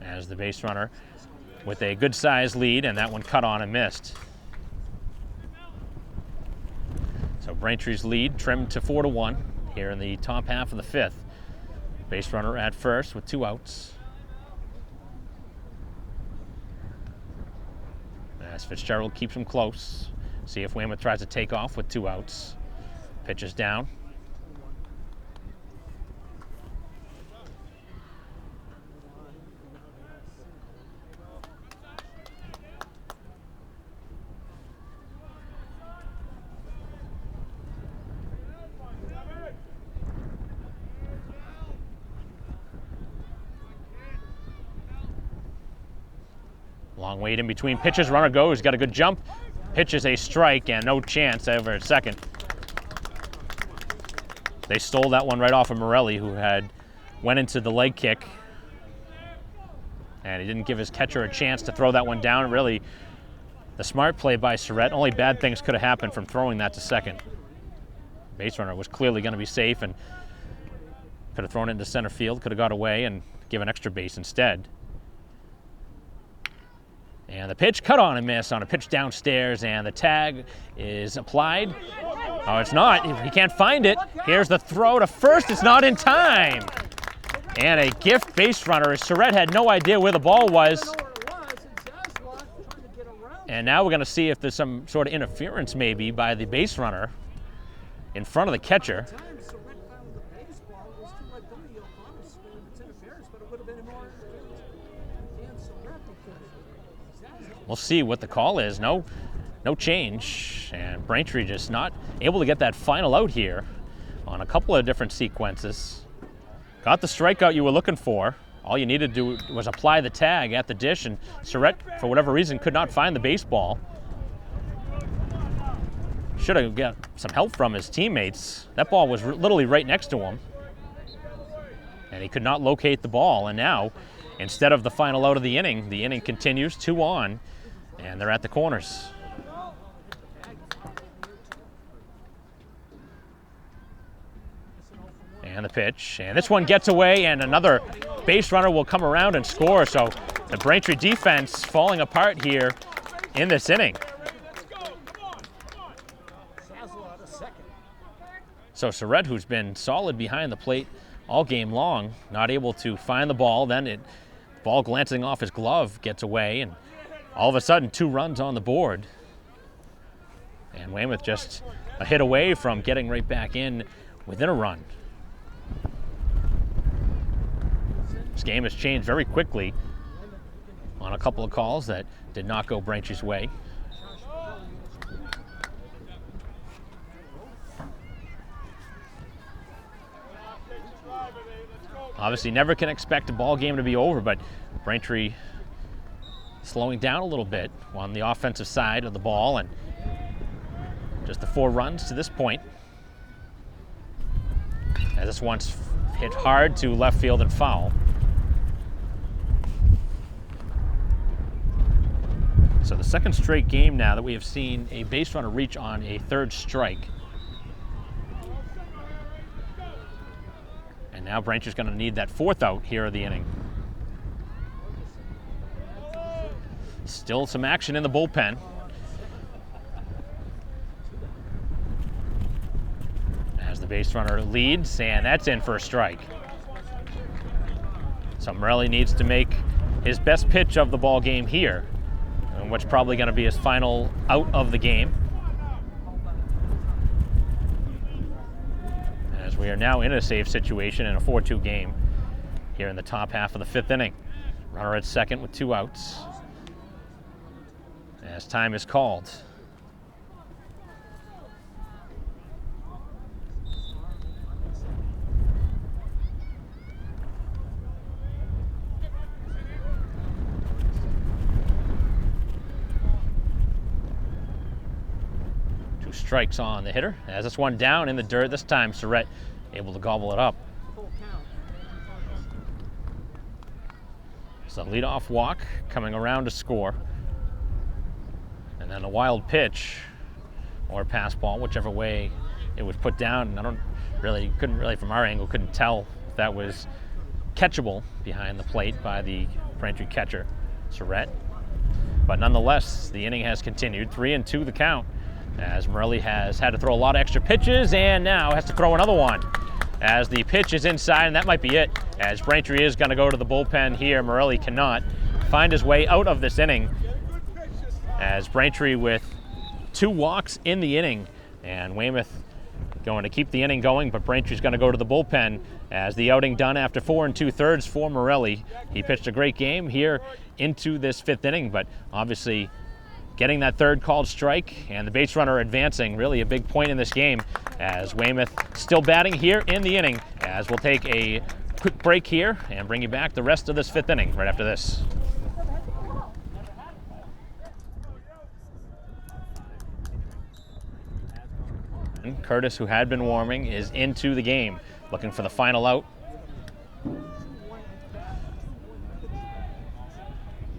As the base runner with a good-sized lead, and that one cut on and missed. So Braintree's lead trimmed to 4-1 here in the top half of the 5th. Base runner at first with 2 outs. As Fitzgerald keeps him close. See if Weymouth tries to take off with 2 outs. Pitch is down. Long wait in between pitches. Runner goes, got a good jump. Pitches a strike and no chance over at second. They stole that one right off of Morelli, who went into the leg kick. And he didn't give his catcher a chance to throw that one down. Really, the smart play by Surratt. Only bad things could have happened from throwing that to second. Base runner was clearly going to be safe and could have thrown it into center field, could have got away and given extra base instead. And the pitch, cut on and miss on a pitch downstairs, and the tag is applied. Oh, it's not. He can't find it. Here's the throw to first. It's not in time. And a gift base runner, as Surratt had no idea where the ball was. And now we're going to see if there's some sort of interference maybe by the base runner in front of the catcher. We'll see what the call is. No change. And Braintree just not able to get that final out here on a couple of different sequences. Got the strikeout you were looking for. All you needed to do was apply the tag at the dish, and Surratt, for whatever reason, could not find the baseball. Should have got some help from his teammates. That ball was literally right next to him. And he could not locate the ball. And now, instead of the final out of the inning continues 2 on. And they're at the corners. And the pitch. And this one gets away, and another base runner will come around and score. So the Braintree defense falling apart here in this inning. So Surratt, who's been solid behind the plate all game long, not able to find the ball. Then ball glancing off his glove gets away, and all of a sudden 2 runs on the board. And Weymouth just a hit away from getting right back in within a run. This game has changed very quickly on a couple of calls that did not go Braintree's way. Obviously never can expect a ball game to be over, but Braintree slowing down a little bit on the offensive side of the ball, and just the 4 runs to this point. As this one's hit hard to left field and foul. So the second straight game now that we have seen a base runner reach on a 3rd strike. And now Braintree's going to need that 4th out here of the inning. Still some action in the bullpen. As the base runner leads, and that's in for a strike. So Morelli needs to make his best pitch of the ball game here, and what's probably going to be his final out of the game. As we are now in a save situation in a 4-2 game here in the top half of the 5th inning. Runner at second with 2 outs. As time is called. Two strikes on the hitter. As this one down in the dirt, this time Surratt able to gobble it up. So leadoff walk coming around to score. And then a wild pitch or pass ball, whichever way it was put down. And couldn't really from our angle, couldn't tell if that was catchable behind the plate by the Braintree catcher, Surratt. But nonetheless, the inning has continued. 3-2 the count, as Morelli has had to throw a lot of extra pitches and now has to throw another one. As the pitch is inside, and that might be it, as Braintree is going to go to the bullpen here. Morelli cannot find his way out of this inning, as Braintree with 2 walks in the inning, and Weymouth going to keep the inning going, but Braintree's going to go to the bullpen as the outing done after 4 2/3 for Morelli. He pitched a great game here into this 5th inning, but obviously getting that 3rd called strike and the base runner advancing, really a big point in this game, as Weymouth still batting here in the inning, as we'll take a quick break here and bring you back the rest of this 5th inning right after this. Curtis, who had been warming, is into the game, looking for the final out.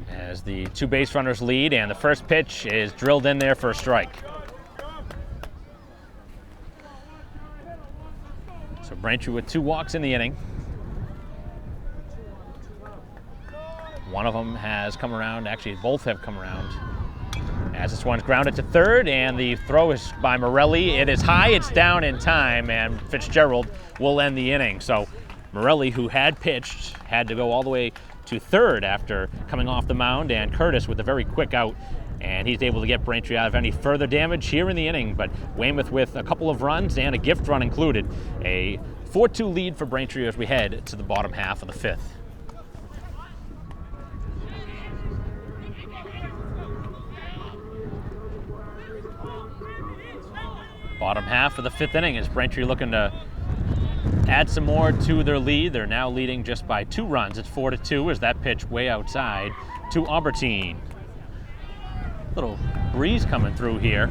As the two base runners lead, and the first pitch is drilled in there for a strike. So Braintree with 2 walks in the inning. One of them has come around, actually both have come around. As this one's grounded to third, and the throw is by Morelli. It is high, it's down in time, and Fitzgerald will end the inning. So Morelli, who had pitched, had to go all the way to third after coming off the mound, and Curtis with a very quick out, and he's able to get Braintree out of any further damage here in the inning. But Weymouth with a couple of runs and a gift run included. A 4-2 lead for Braintree as we head to the bottom half of the 5th. Bottom half of the 5th inning is Braintree looking to add some more to their lead. They're now leading just by 2 runs. It's 4-2 as that pitch way outside to Albertine. Little breeze coming through here.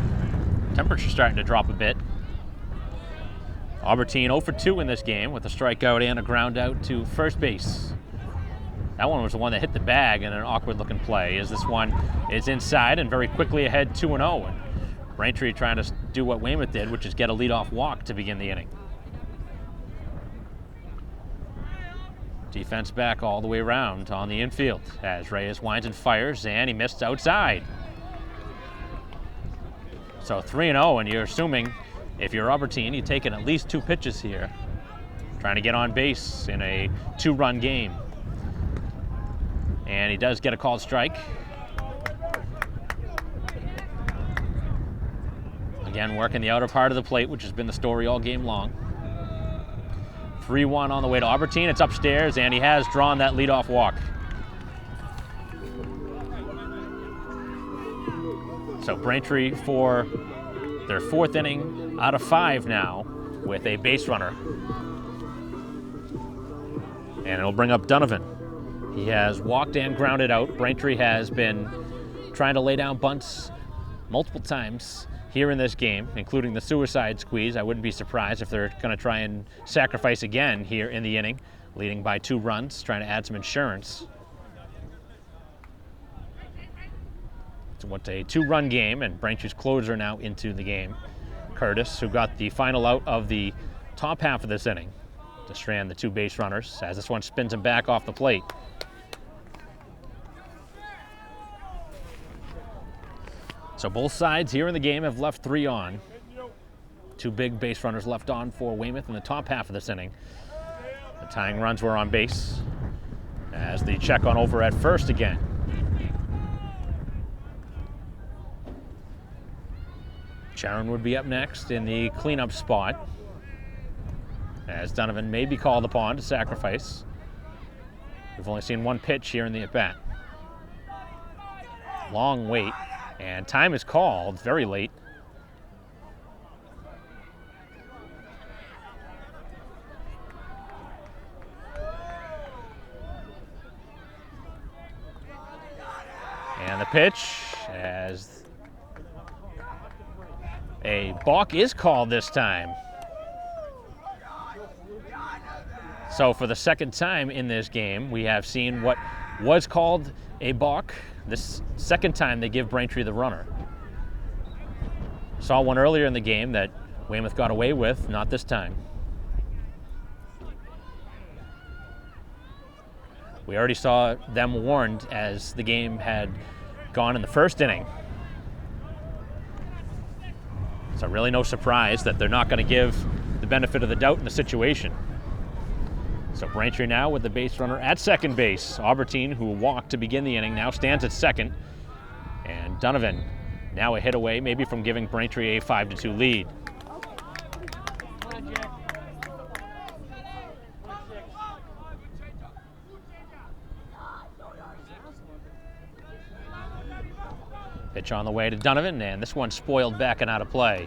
Temperature starting to drop a bit. Albertine 0 for 2 in this game with a strikeout and a ground out to first base. That one was the one that hit the bag in an awkward looking play, as this one is inside and very quickly ahead 2-0. And Braintree trying to do what Weymouth did, which is get a leadoff walk to begin the inning. Defense back all the way around on the infield as Reyes winds and fires, and he missed outside. So 3-0, and you're assuming if you're Albertine, you're taking at least 2 pitches here, trying to get on base in a 2-run game. And he does get a called strike. Again, working the outer part of the plate, which has been the story all game long. 3-1 on the way to Albertine. It's upstairs, and he has drawn that leadoff walk. So Braintree for their 4th inning out of 5 now with a base runner. And it'll bring up Donovan. He has walked and grounded out. Braintree has been trying to lay down bunts multiple times here in this game, including the suicide squeeze. I wouldn't be surprised if they're going to try and sacrifice again here in the inning, leading by 2 runs, trying to add some insurance. It's a 2-run game, and Braintree's closer now into the game. Curtis, who got the final out of the top half of this inning to strand the 2 base runners, as this one spins him back off the plate. So both sides here in the game have left 3 on. 2 big base runners left on for Weymouth in the top half of this inning. The tying runs were on base as the check on over at first again. Sharon would be up next in the cleanup spot as Donovan may be called upon to sacrifice. We've only seen 1 pitch here in the at-bat. Long wait. And time is called very late. And the pitch, as a balk is called this time. So for the 2nd time in this game, we have seen what was called a balk. This 2nd time they give Braintree the runner. Saw one earlier in the game that Weymouth got away with, not this time. We already saw them warned as the game had gone in the 1st inning. So really no surprise that they're not going to give the benefit of the doubt in the situation. So Braintree now with the base runner at 2nd base. Albertine, who walked to begin the inning, now stands at 2nd. And Donovan now a hit away, maybe from giving Braintree a 5-2 lead. Pitch on the way to Donovan, and this one spoiled back and out of play.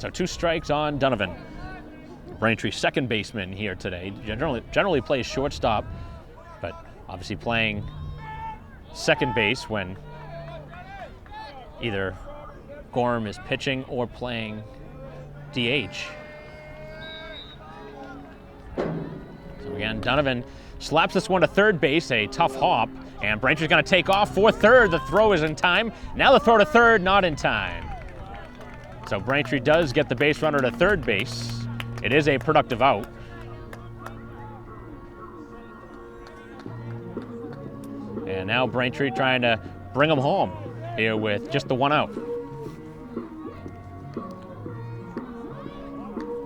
So 2 strikes on Donovan. Braintree's 2nd baseman here today. Generally plays shortstop, but obviously playing second base when either Gorham is pitching or playing DH. So again, Donovan slaps this one to third base, a tough hop, and Braintree's going to take off for third. The throw is in time. Now the throw to third, not in time. So Braintree does get the base runner to third base. It is a productive out. And now Braintree trying to bring him home here with just the one out.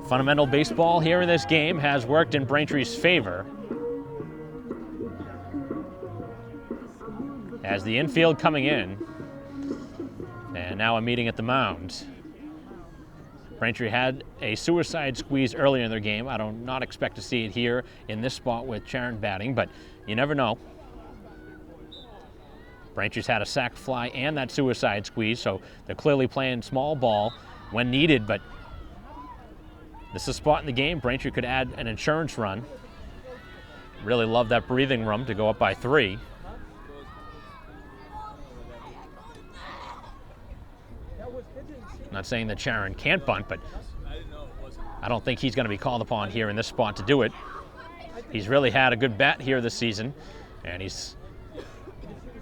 Fundamental baseball here in this game has worked in Braintree's favor, as the infield coming in, and now a meeting at the mound. Braintree had a suicide squeeze earlier in their game. I do not expect to see it here in this spot with Charon batting, but you never know. Braintree's had a sac fly and that suicide squeeze, so they're clearly playing small ball when needed, but this is a spot in the game Braintree could add an insurance run. Really love that breathing room to go up by 3. Not saying that Charon can't bunt, but I don't think he's going to be called upon here in this spot to do it. He's really had a good bat here this season, and he's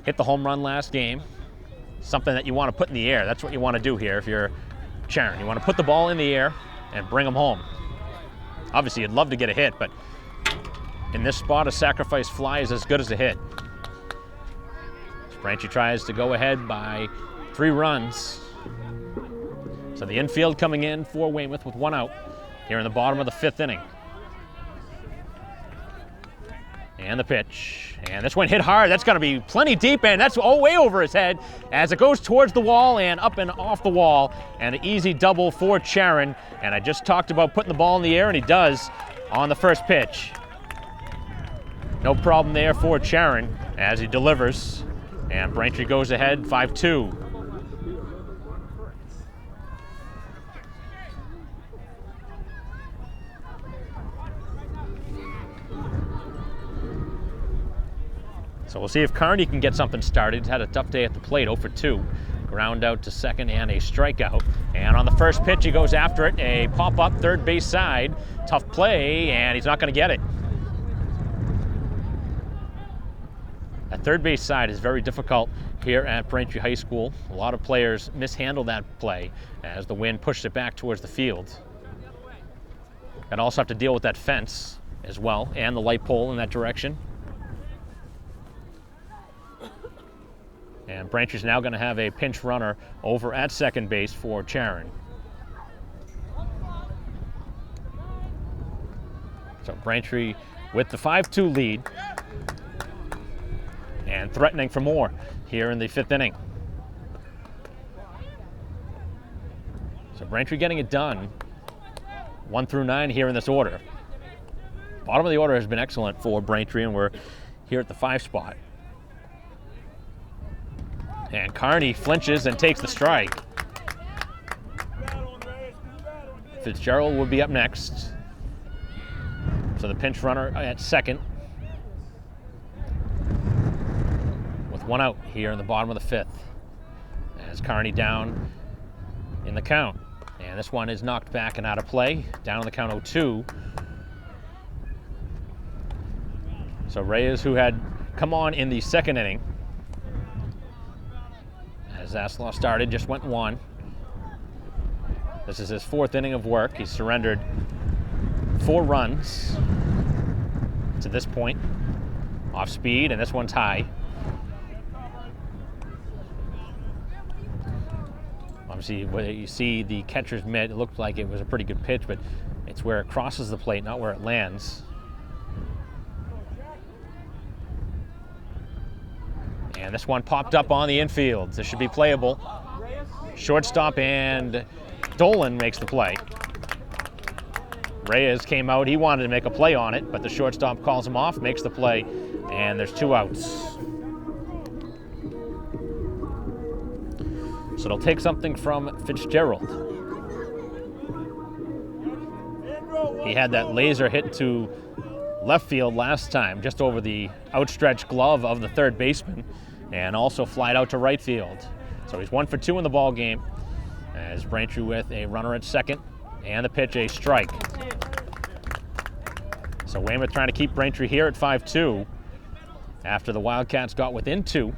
hit the home run last game. Something that you want to put in the air. That's what you want to do here if you're Charon. You want to put the ball in the air and bring him home. Obviously, you'd love to get a hit, but in this spot, a sacrifice fly is as good as a hit. Braintree tries to go ahead by 3 runs. So the infield coming in for Weymouth with 1 out here in the bottom of the 5th inning. And the pitch. And this one hit hard. That's going to be plenty deep, and that's way over his head as it goes towards the wall and up and off the wall. And an easy double for Charon. And I just talked about putting the ball in the air, and he does on the first pitch. No problem there for Charon as he delivers. And Braintree goes ahead 5-2. So we'll see if Carney can get something started. He's had a tough day at the plate, 0 for 2. Ground out to second and a strikeout. And on the first pitch, he goes after it. A pop-up third base side. Tough play, and he's not going to get it. That third base side is very difficult here at Braintree High School. A lot of players mishandle that play as the wind pushed it back towards the field. And also have to deal with that fence as well, and the light pole in that direction. And Braintree's now going to have a pinch runner over at second base for Charon. So Braintree with the 5-2 lead and threatening for more here in the 5th inning. So Braintree getting it done 1 through 9 here in this order. Bottom of the order has been excellent for Braintree, and we're here at the 5 spot. And Carney flinches and takes the strike. Fitzgerald will be up next. So the pinch runner at second with 1 out here in the bottom of the 5th. As Carney down in the count. And this one is knocked back and out of play. Down on the count 0-2. So Reyes, who had come on in the 2nd inning, as Zaslaw started, just went 1. This is his 4th inning of work. He's surrendered 4 runs to this point, off speed, and this one's high. Obviously, where you see the catcher's mitt, it looked like it was a pretty good pitch, but it's where it crosses the plate, not where it lands. And this one popped up on the infield. This should be playable. Shortstop, and Dolan makes the play. Reyes came out. He wanted to make a play on it, but the shortstop calls him off, makes the play, and there's 2 outs. So it'll take something from Fitzgerald. He had that laser hit to left field last time, just over the outstretched glove of the third baseman. and also flied out to right field. So he's 1 for 2 in the ball game, as Braintree with a runner at second, and the pitch a strike. So Weymouth trying to keep Braintree here at 5-2. After the Wildcats got within 2,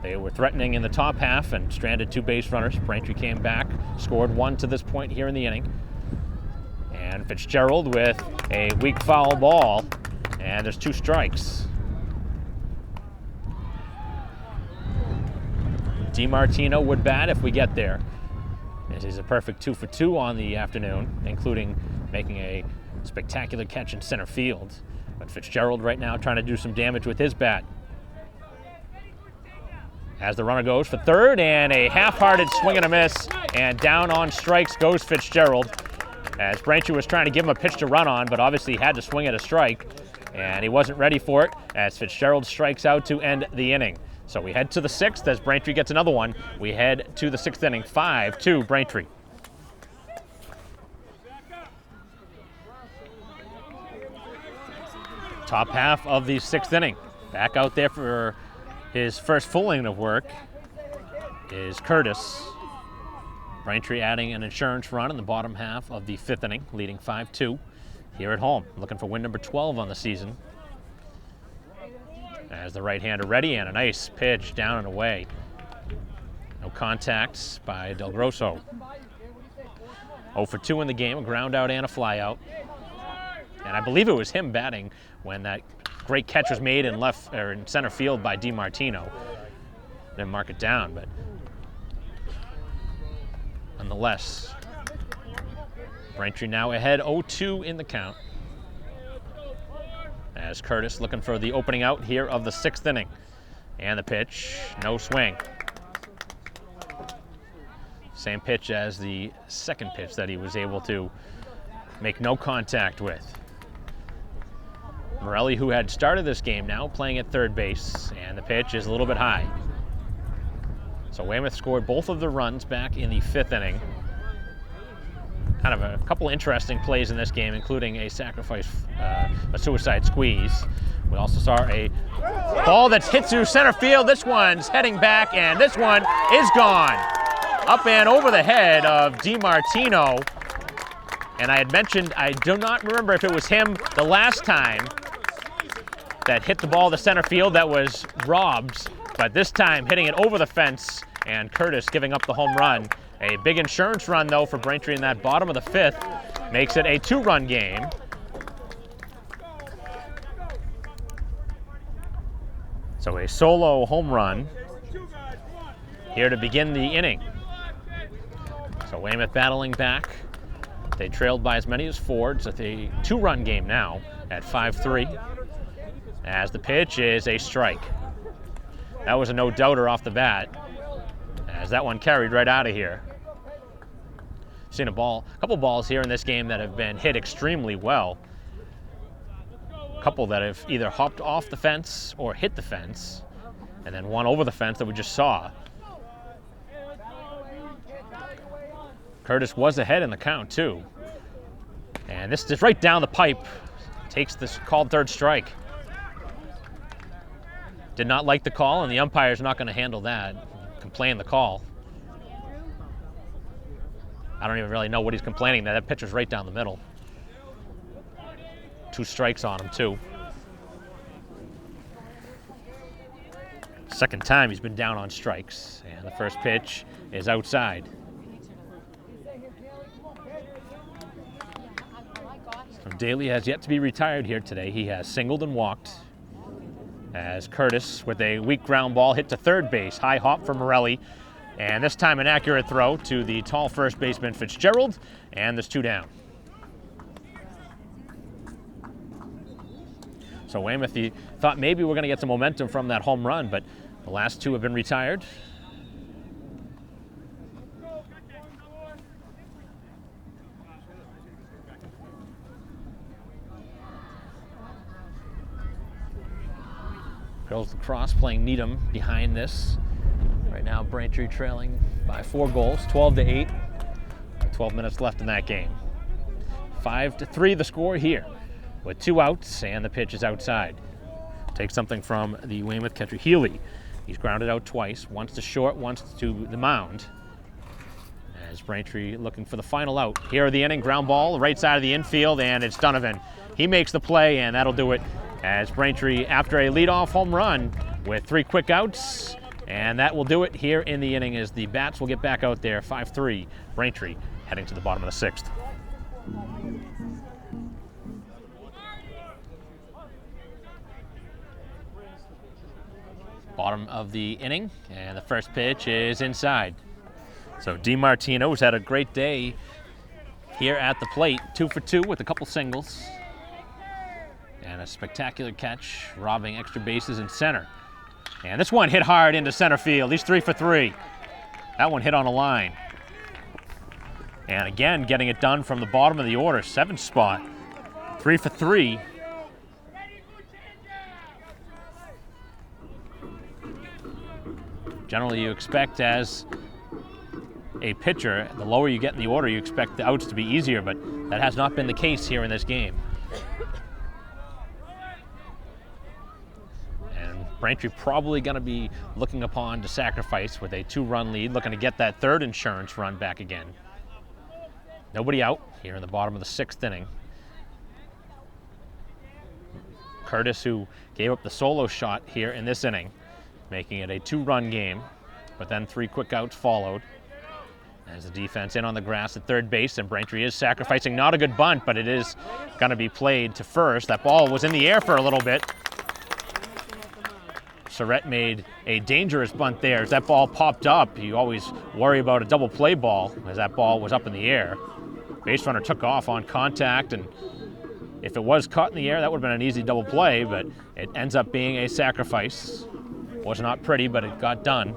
they were threatening in the top half and stranded 2 base runners. Braintree came back, scored 1 to this point here in the inning. And Fitzgerald with a weak foul ball, and there's 2 strikes. DiMartino would bat if we get there. This is a perfect 2 for 2 on the afternoon, including making a spectacular catch in center field. But Fitzgerald right now trying to do some damage with his bat. As the runner goes for third, and a half-hearted swing and a miss, and down on strikes goes Fitzgerald. As Braintree was trying to give him a pitch to run on, but obviously had to swing at a strike, and he wasn't ready for it, as Fitzgerald strikes out to end the inning. So we head to the 6th as Braintree gets another one. We head to the 6th inning, 5-2 Braintree. Top half of the 6th inning. Back out there for his first full inning of work is Curtis. Braintree adding an insurance run in the bottom half of the 5th inning, leading 5-2 here at home. Looking for win number 12 on the season. As the right-hander ready, and a nice pitch down and away. No contact by Del Grosso. 0 for 2 in the game, a ground out and a fly out. And I believe it was him batting when that great catch was made in in center field by DiMartino. Didn't mark it down, but nonetheless, Braintree now ahead 0-2 in the count. As Curtis looking for the opening out here of the 6th inning. And the pitch, no swing. Same pitch as the second pitch that he was able to make no contact with. Morelli, who had started this game, now playing at third base, and the pitch is a little bit high. So Weymouth scored both of the runs back in the 5th inning. Kind of a couple interesting plays in this game, including a sacrifice, a suicide squeeze. We also saw a ball that's hit to center field. This one's heading back, and this one is gone. Up and over the head of DiMartino. And I had mentioned, I do not remember if it was him the last time that hit the ball to center field that was robbed, but this time hitting it over the fence, and Curtis giving up the home run. A big insurance run, though, for Braintree in that bottom of the 5th. Makes it a 2-run game. So a solo home run here to begin the inning. So Weymouth battling back. They trailed by as many as 4. It's a 2-run game now at 5-3. As the pitch is a strike. That was a no-doubter off the bat, as that one carried right out of here. Seen a couple balls here in this game that have been hit extremely well. A couple that have either hopped off the fence or hit the fence, and then one over the fence that we just saw. Curtis was ahead in the count too. And this is right down the pipe. Takes this called third strike. Did not like the call, and the umpire's not going to handle that. Complain the call. I don't even really know what he's complaining. That pitcher's right down the middle. 2 strikes on him too. Second time he's been down on strikes, and the first pitch is outside. So Daly has yet to be retired here today. He has singled and walked. As Curtis with a weak ground ball hit to third base. High hop for Morelli. And this time an accurate throw to the tall first baseman Fitzgerald. And there's 2 down. So Weymouth thought maybe we're going to get some momentum from that home run, but the last 2 have been retired. Girls lacrosse playing Needham behind this. Right now Braintree trailing by 4 goals, 12-8. 12 minutes left in that game. 5-3 the score here, with 2 outs, and the pitch is outside. Take something from the Weymouth catcher Healy. He's grounded out twice, once to short, once to the mound. As Braintree looking for the final out. Here of the inning, ground ball, right side of the infield, and it's Donovan. He makes the play, and that'll do it. As Braintree, after a leadoff home run with 3 quick outs, and that will do it here in the inning as the bats will get back out there. 5-3, Braintree heading to the bottom of the 6th. Bottom of the inning, and the first pitch is inside. So DiMartino's had a great day here at the plate, 2 for 2 with a couple singles. And a spectacular catch, robbing extra bases in center. And this one hit hard into center field. He's 3 for 3. That one hit on a line. And again, getting it done from the bottom of the order, 7th spot. 3 for 3. Generally, you expect as a pitcher, the lower you get in the order, you expect the outs to be easier, but that has not been the case here in this game. And Braintree probably going to be looking upon to sacrifice with a 2-run lead, looking to get that 3rd insurance run back again. Nobody out here in the bottom of the 6th inning. Curtis, who gave up the solo shot here in this inning, making it a 2-run game, but then 3 quick outs followed. As the defense in on the grass at third base, and Braintree is sacrificing. Not a good bunt, but it is going to be played to first. That ball was in the air for a little bit. Surrett made a dangerous bunt there. As that ball popped up, you always worry about a double play ball as that ball was up in the air. Base runner took off on contact, and if it was caught in the air, that would have been an easy double play, but it ends up being a sacrifice. Was not pretty, but it got done.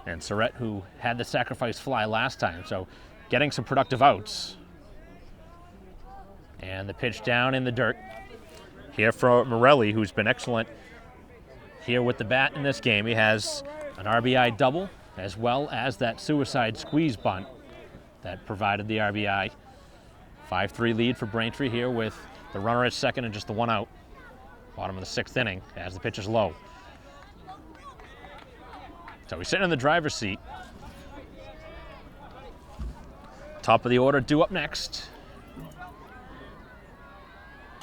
And Surrett, who had the sacrifice fly last time, so getting some productive outs. And the pitch down in the dirt. Here for Morelli, who's been excellent here with the bat in this game. He has an RBI double, as well as that suicide squeeze bunt that provided the RBI. 5-3 lead for Braintree here with the runner at second and just the 1 out. Bottom of the 6th inning as the pitch is low. So he's sitting in the driver's seat. Top of the order due up next.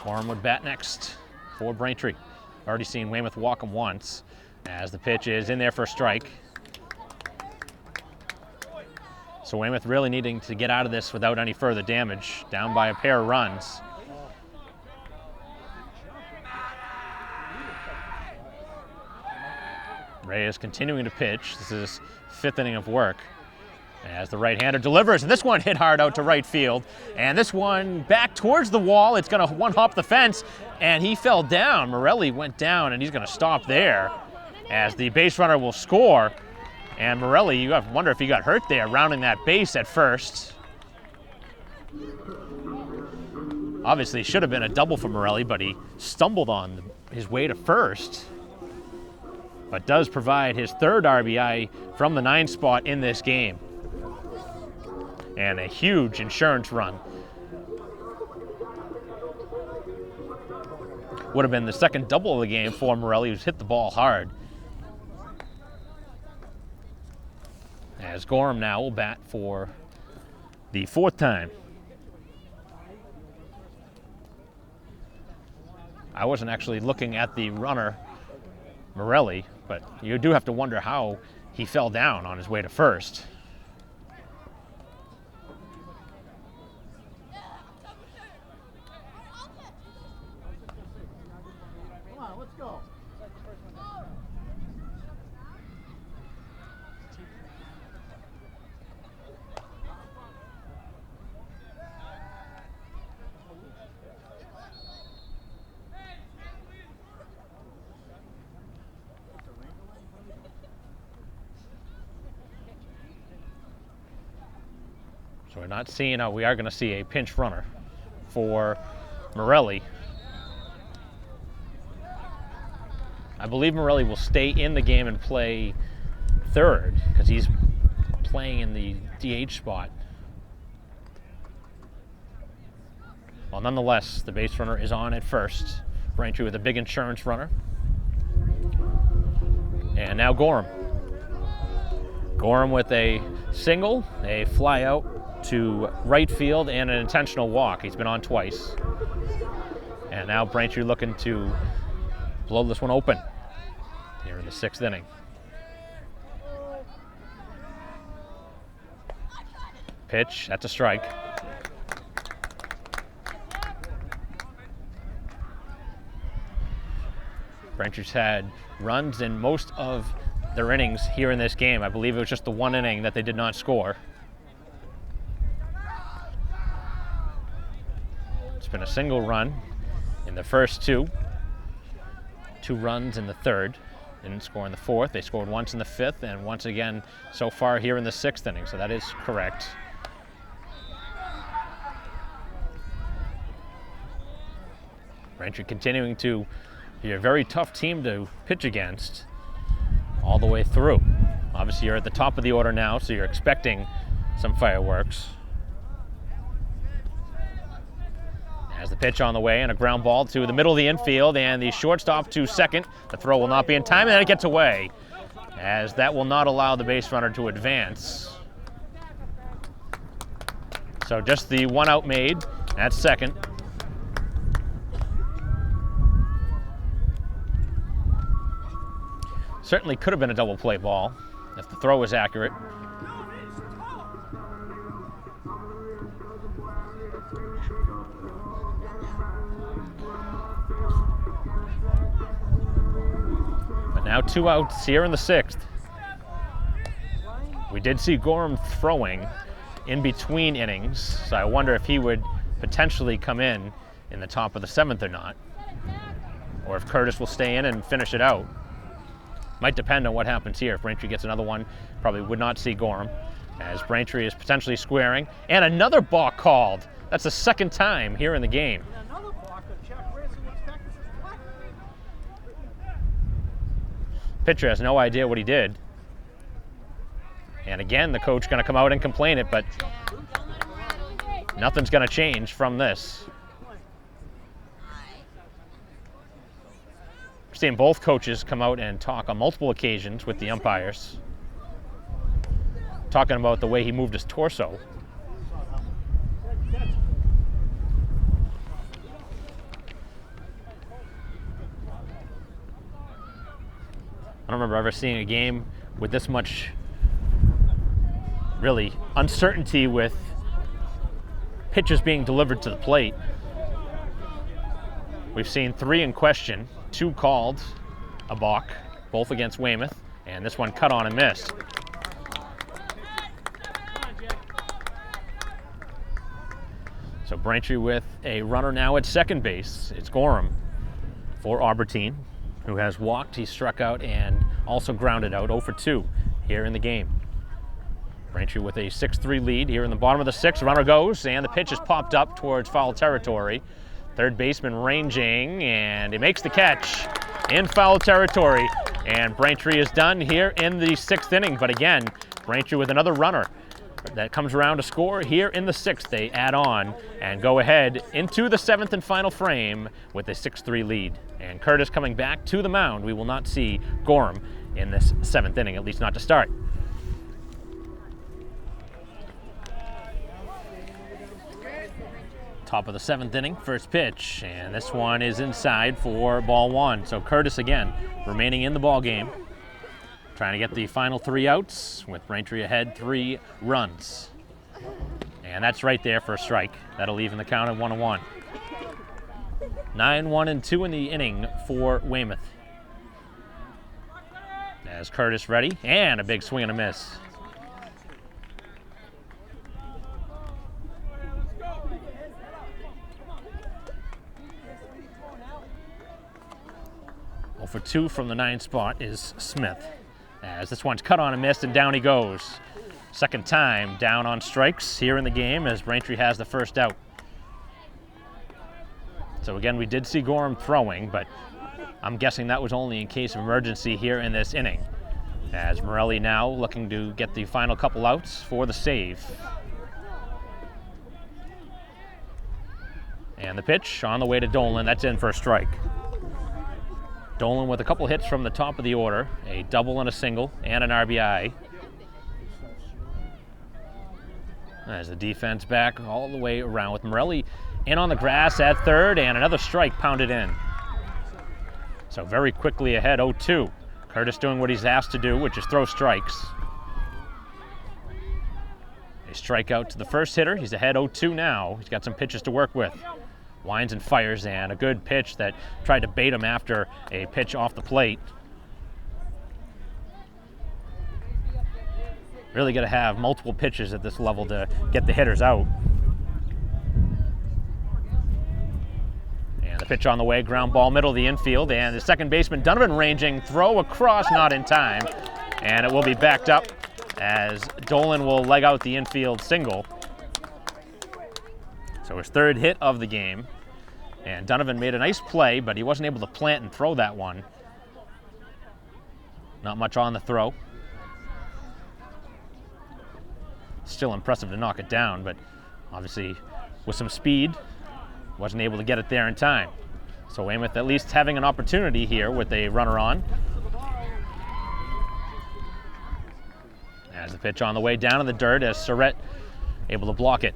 Gorham would bat next for Braintree. Already seen Weymouth walk him once as the pitch is in there for a strike. So Weymouth really needing to get out of this without any further damage, down by a pair of runs. Reyes continuing to pitch. This is 5th inning of work as the right-hander delivers, and this one hit hard out to right field, and this one back towards the wall. It's going to one-hop the fence, and he fell down. Morelli went down, and he's going to stop there as the base runner will score. And Morelli, you have to wonder if he got hurt there, rounding that base at first. Obviously, it should have been a double for Morelli, but he stumbled on his way to first. But does provide his 3rd RBI from the 9 spot in this game. And a huge insurance run. Would have been the 2nd double of the game for Morelli, who's hit the ball hard. As Gorham now will bat for the 4th time. I wasn't actually looking at the runner, Morelli, but you do have to wonder how he fell down on his way to first. Come on, let's go. So we're not seeing, we are going to see a pinch runner for Morelli. I believe Morelli will stay in the game and play 3rd because he's playing in the DH spot. Well, nonetheless, the base runner is on at first Braintree with a big insurance runner. And now Gorham. Gorham with a single, a fly out to right field, and an intentional walk. He's been on twice. And now Braintree looking to blow this one open here in the 6th inning. Pitch, that's a strike. Braintree's had runs in most of their innings here in this game. I believe it was just the one inning that they did not score. It's been a single run in the first two. 2 runs in the 3rd. Didn't score in the 4th. They scored once in the 5th, and once again so far here in the 6th inning. So that is correct. Braintree continuing to be a very tough team to pitch against all the way through. Obviously, you're at the top of the order now, so you're expecting some fireworks. As the pitch on the way, and a ground ball to the middle of the infield, and the shortstop to second. The throw will not be in time, and then it gets away, as that will not allow the base runner to advance. So just the one out made at second. Certainly could have been a double play ball if the throw was accurate. But now 2 outs here in the 6th. We did see Gorham throwing in between innings, so I wonder if he would potentially come in the top of the 7th or not, or if Curtis will stay in and finish it out. Might depend on what happens here. If Braintree gets another one, probably would not see Gorham, as Braintree is potentially squaring. And another balk called. That's the 2nd time here in the game. Pitcher has no idea what he did. And again, the coach going to come out and complain it, but nothing's going to change from this. Seeing both coaches come out and talk on multiple occasions with the umpires, talking about the way he moved his torso. I don't remember ever seeing a game with this much, really, uncertainty with pitches being delivered to the plate. We've seen 3 in question. 2 called a balk, both against Weymouth, and this one cut on and missed. So Braintree with a runner now at second base. It's Gorham for Albertine, who has walked, he struck out, and also grounded out 0 for 2 here in the game. Braintree with a 6-3 lead here in the bottom of the 6th. Runner goes, and the pitch is popped up towards foul territory. Third baseman ranging, and he makes the catch in foul territory. And Braintree is done here in the 6th inning. But again, Braintree with another runner that comes around to score here in the 6th. They add on and go ahead into the 7th and final frame with a 6-3 lead. And Curtis coming back to the mound. We will not see Gorham in this 7th inning, at least not to start. Top of the 7th inning, first pitch, and this one is inside for ball 1. So Curtis again remaining in the ball game, trying to get the final 3 outs with Braintree ahead 3 runs. And that's right there for a strike. That'll even the count at 1-1. 9-1-2 in the inning for Weymouth. As Curtis ready, and a big swing and a miss. For 2 from the 9 spot is Smith. As this one's cut on and missed, and down he goes. Second time down on strikes here in the game as Braintree has the first out. So again, we did see Gorham throwing, but I'm guessing that was only in case of emergency here in this inning. As Morelli now looking to get the final couple outs for the save. And the pitch on the way to Dolan, that's in for a strike. Dolan with a couple hits from the top of the order, a double and a single, and an RBI. As the defense back all the way around with Morelli in on the grass at third, and another strike pounded in. So very quickly ahead, 0-2. Curtis doing what he's asked to do, which is throw strikes. A strikeout to the first hitter. He's ahead 0-2 now. He's got some pitches to work with. Winds and fires, and a good pitch that tried to bait him after a pitch off the plate. Really got to have multiple pitches at this level to get the hitters out. And the pitch on the way, ground ball middle of the infield, and the second baseman Donovan ranging, throw across, not in time, and it will be backed up as Dolan will leg out the infield single. So his third hit of the game, and Donovan made a nice play, but he wasn't able to plant and throw that one. Not much on the throw. Still impressive to knock it down, but obviously with some speed, wasn't able to get it there in time. So Weymouth at least having an opportunity here with a runner on. As the pitch on the way down in the dirt, as Surrett able to block it.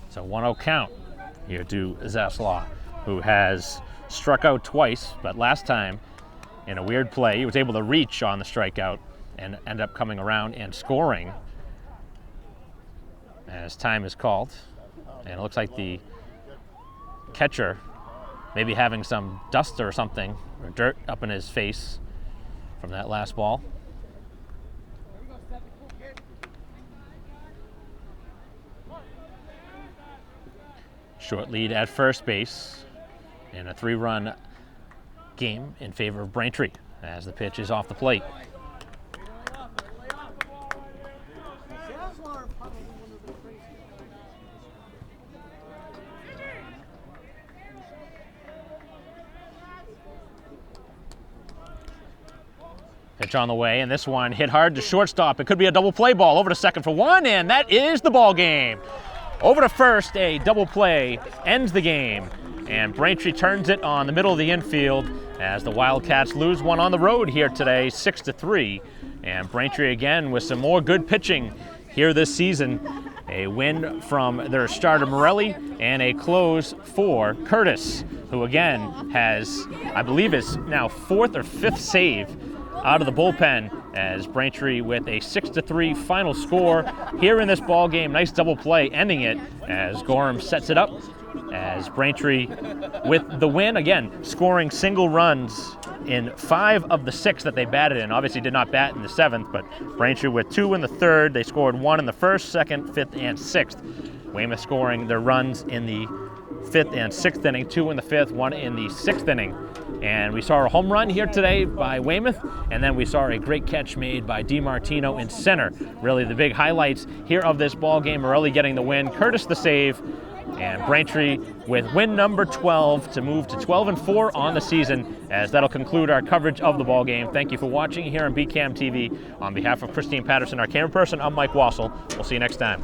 So 1-0 count here to Zaslaw, who has struck out twice, but last time in a weird play, he was able to reach on the strikeout and end up coming around and scoring as time is called. And it looks like the catcher maybe having some dust or something, or dirt up in his face from that last ball. Short lead at first base, and a 3-run game in favor of Braintree as the pitch is off the plate. Pitch on the way, and this one hit hard to shortstop. It could be a double play ball over to second for one, and that is the ball game. Over to first, a double play ends the game, and Braintree turns it on the middle of the infield as the Wildcats lose one on the road here today, 6-3. And Braintree again with some more good pitching here this season. A win from their starter Morelli and a close for Curtis, who again has, I believe, is now 4th or 5th save out of the bullpen, as Braintree with a 6-3 final score here in this ball game. Nice double play ending it as Gorham sets it up, as Braintree with the win, again scoring single runs in 5 of the 6 that they batted in. Obviously did not bat in the 7th, but Braintree with 2 in the 3rd. They scored 1 in the 1st, 2nd, 5th, and 6th. Weymouth scoring their runs in the 5th and 6th inning, 2 in the 5th, 1 in the 6th inning. And we saw a home run here today by Weymouth, and then we saw a great catch made by DiMartino in center. Really the big highlights here of this ball game. Morelli getting the win, Curtis the save, and Braintree with win number 12 to move to 12-4 on the season, as that'll conclude our coverage of the ball game. Thank you for watching here on BCAM TV. On behalf of Christine Patterson, our camera person, I'm Mike Wassel. We'll see you next time.